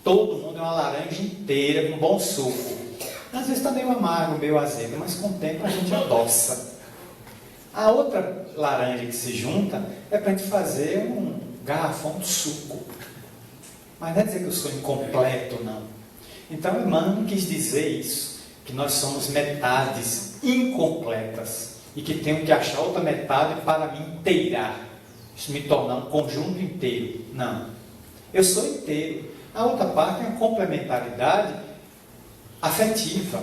Todo mundo é uma laranja inteira, com bom suco. Às vezes está meio amargo, meio azedo, mas com o tempo a gente adoça. A outra laranja que se junta é para a gente fazer um garrafão de suco. Mas não é dizer que eu sou incompleto, não. Então, Emmanuel não quis dizer isso, que nós somos metades incompletas e que tenho que achar outra metade para me inteirar, isso me tornar um conjunto inteiro. Não. Eu sou inteiro. A outra parte é uma complementaridade afetiva,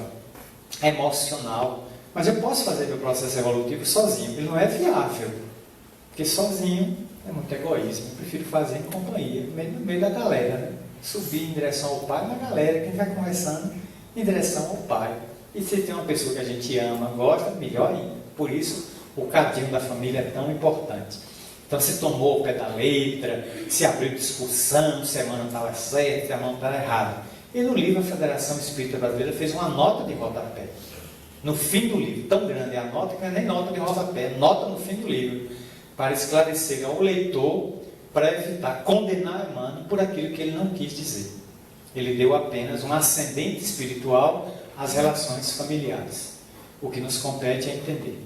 emocional. Mas eu posso fazer meu processo evolutivo sozinho. Ele não é viável, porque sozinho é muito egoísmo. Eu prefiro fazer em companhia, no meio da galera, né? Subir em direção ao Pai, na galera, quem vai conversando em direção ao Pai. E se tem uma pessoa que a gente ama, gosta, melhor ainda. Por isso, o cadinho da família é tão importante. Então, se tomou o pé da letra, se abriu discussão, se a Emmanuel estava certa, se a Emmanuel estava errada. E no livro, a Federação Espírita Brasileira fez uma nota de rodapé. No fim do livro, tão grande é a nota que não é nem nota de rodapé, nota no fim do livro, para esclarecer ao leitor, para evitar condenar Emmanuel por aquilo que ele não quis dizer. Ele deu apenas um ascendente espiritual às relações familiares. O que nos compete é entender.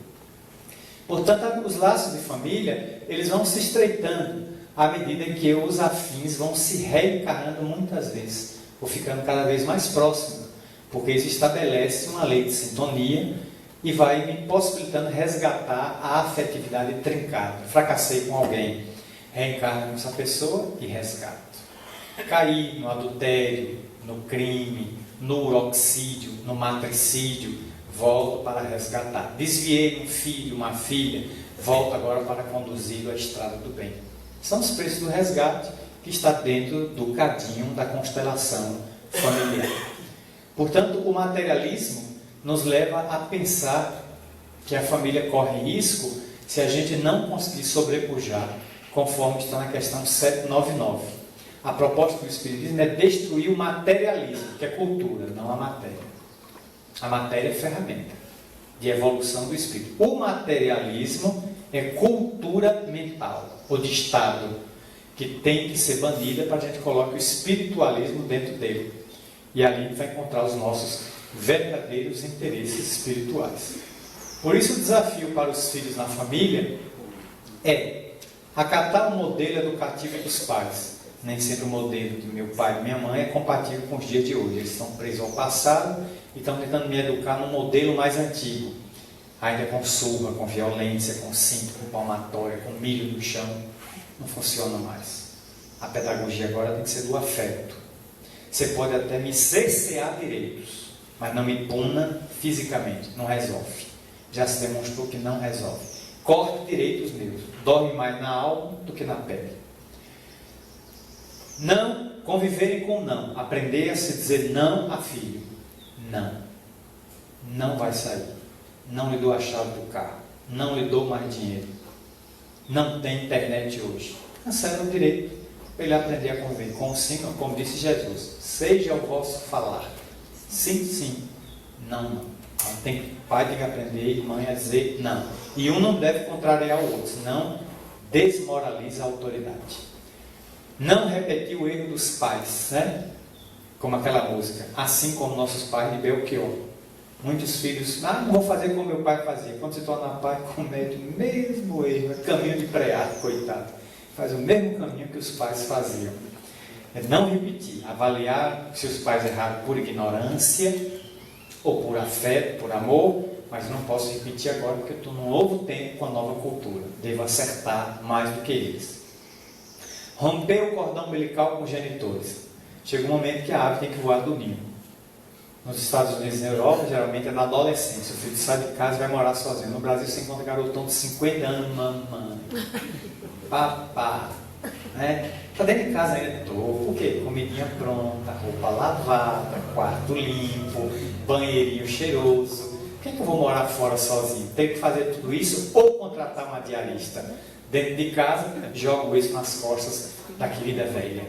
Portanto, os laços de família, eles vão se estreitando à medida que os afins vão se reencarnando muitas vezes, ou ficando cada vez mais próximos, porque isso estabelece uma lei de sintonia e vai me possibilitando resgatar a afetividade trincada. Fracassei com alguém, reencarno com essa pessoa e resgato. Caí no adultério, no crime, no uroxídio, no matricídio, volto para resgatar. Desviei um filho, uma filha, volto agora para conduzi-lo à estrada do bem. São os preços do resgate que está dentro do cadinho da constelação familiar. Portanto, o materialismo nos leva a pensar que a família corre risco se a gente não conseguir sobrepujar, conforme está na questão 799. A proposta do Espiritismo é destruir o materialismo, que é cultura, não a matéria. A matéria é ferramenta de evolução do espírito. O materialismo é cultura mental, ou de Estado, que tem que ser banida para a gente colocar o espiritualismo dentro dele. E ali a gente vai encontrar os nossos verdadeiros interesses espirituais. Por isso o desafio para os filhos na família é acatar o modelo educativo dos pais. Nem sempre o modelo de meu pai e minha mãe é compatível com os dias de hoje. Eles estão presos ao passado e estão tentando me educar num modelo mais antigo. Ainda com surra, com violência, com cinto, com palmatória, com milho no chão. Não funciona mais. A pedagogia agora tem que ser do afeto. Você pode até me cercear direitos, mas não me puna fisicamente, não resolve. Já se demonstrou que não resolve. Corte direito os meus. Dorme mais na alma do que na pele. Não, conviverem com não. Aprender a se dizer não a filho. Não. Não vai sair. Não lhe dou a chave do carro. Não lhe dou mais dinheiro. Não tem internet hoje. Cancela o direito para ele aprender a conviver com o sim, como disse Jesus. Seja o vosso falar. Sim, sim. Não, não. Então, pai tem que aprender, mãe, a dizer não. E um não deve contrariar o outro, senão desmoraliza a autoridade. Não repetir o erro dos pais, né? Como aquela música, assim como nossos pais de Belchior. Muitos filhos, não vou fazer como meu pai fazia. Quando se torna pai, comete o mesmo erro, caminho de preado, coitado. Faz o mesmo caminho que os pais faziam. É não repetir, avaliar se os pais erraram por ignorância, ou por afeto, por amor, mas não posso repetir agora porque eu estou num novo tempo com a nova cultura. Devo acertar mais do que eles. Romper o cordão umbilical com os genitores. Chega um momento que a ave tem que voar do ninho. Nos Estados Unidos e na Europa, geralmente é na adolescência. O filho sai de casa e vai morar sozinho. No Brasil, você encontra garotão de 50 anos, mamãe, papá, né? Está dentro de casa ainda, por quê? Comidinha pronta, roupa lavada, quarto limpo, banheirinho cheiroso. Por que eu vou morar fora sozinho? Tenho que fazer tudo isso ou contratar uma diarista? Dentro de casa, jogo isso nas costas da querida velha.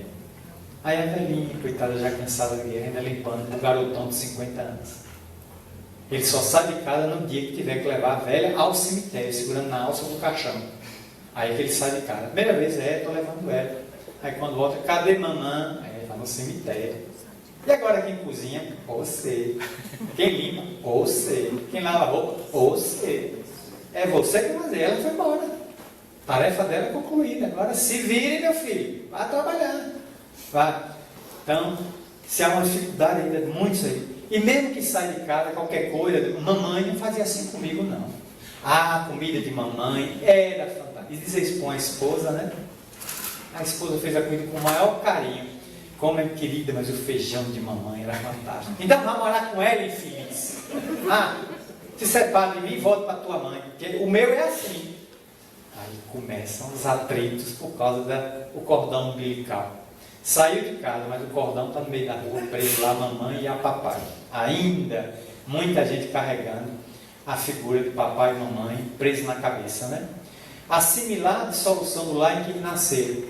Aí a velhinha, coitada, já cansada de guerra, ainda limpando o garotão de 50 anos. Ele só sai de casa no dia que tiver que levar a velha ao cemitério, segurando na alça do caixão. Aí que ele sai de casa. Primeira vez estou levando ela. Aí quando volta, cadê mamãe? Aí está no cemitério. E agora quem cozinha? Você. Quem limpa? Você. Quem lava a roupa? Você. É você que vai fazer. Ela foi embora. A tarefa dela é concluída. Agora se vire, meu filho. Vá trabalhar. Vá. Então, se há uma dificuldade ainda, muitos aí. E mesmo que saia de casa, qualquer coisa, mamãe não fazia assim comigo, não. A comida de mamãe era fantástica. E expõe a esposa, né? A esposa fez a comida com o maior carinho. Como é querida, mas o feijão de mamãe era fantástico. Então vá morar com ela, infeliz. Se separa de mim e volta para tua mãe. Porque o meu é assim. Aí começam os atritos por causa do cordão umbilical. Saiu de casa, mas o cordão está no meio da rua, preso lá a mamãe e a papai. Ainda muita gente carregando a figura de papai e mamãe preso na cabeça, né? Assimilar a dissolução do lar em que nasceram.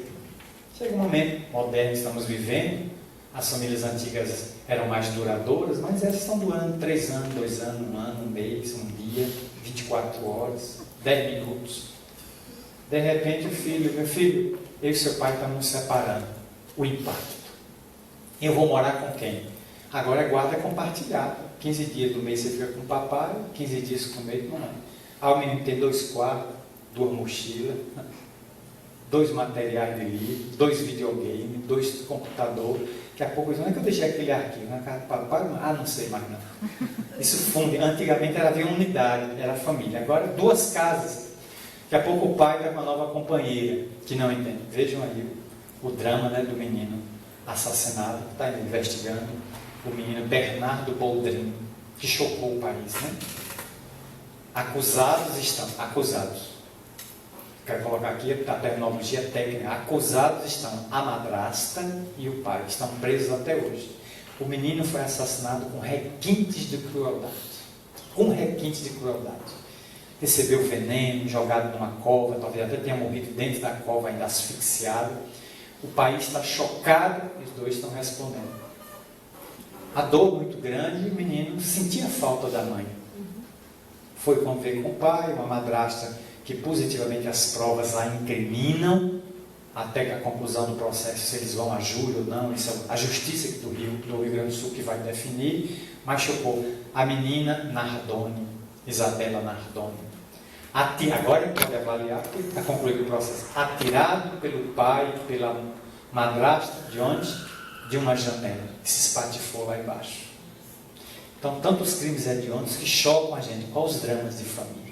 Chega um momento moderno que estamos vivendo, as famílias antigas eram mais duradouras, mas elas estão durando 3 anos, 2 anos, 1 ano, 1 mês, 1 dia, 24 horas, 10 minutos. De repente o filho, meu filho, eu e seu pai estamos nos separando. O impacto. Eu vou morar com quem? Agora é guarda compartilhada. 15 dias do mês você fica com o papai, 15 dias com o meio de mamãe. Aí o menino tem 2 quartos, 2 mochilas, 2 materiais de livro, 2 videogames, 2 computadores. Daqui a pouco, onde é que eu deixei aquele arquivo? Na casa do papai? Não sei mais não. Isso funde. Antigamente havia unidade, era família. Agora 2 casas. Daqui a pouco o pai vai com uma nova companheira, que não entende. Vejam aí o drama, né, do menino assassinado, está investigando. O menino Bernardo Boldrin, que chocou o país, né? Acusados. Quero colocar aqui a terminologia técnica. Acusados estão a madrasta e o pai. Estão presos até hoje. O menino foi assassinado com requintes de crueldade. Recebeu veneno, jogado numa cova, talvez até tenha morrido dentro da cova, ainda asfixiado. O país está chocado e os 2 estão respondendo. A dor muito grande e o menino sentia falta da mãe. Foi conviver com o pai, uma madrasta que positivamente as provas lá incriminam, até que a conclusão do processo, se eles vão a júri ou não, isso é a justiça do Rio Grande do Sul que vai definir, mas chocou a menina Nardoni, Isabela Nardoni. Agora ele pode avaliar, porque está concluído o processo. Atirado pelo pai, pela madrasta, de onde? De uma janela, que se espatifou lá embaixo. Então, tantos crimes hediondos que chocam a gente. Olha os dramas de família.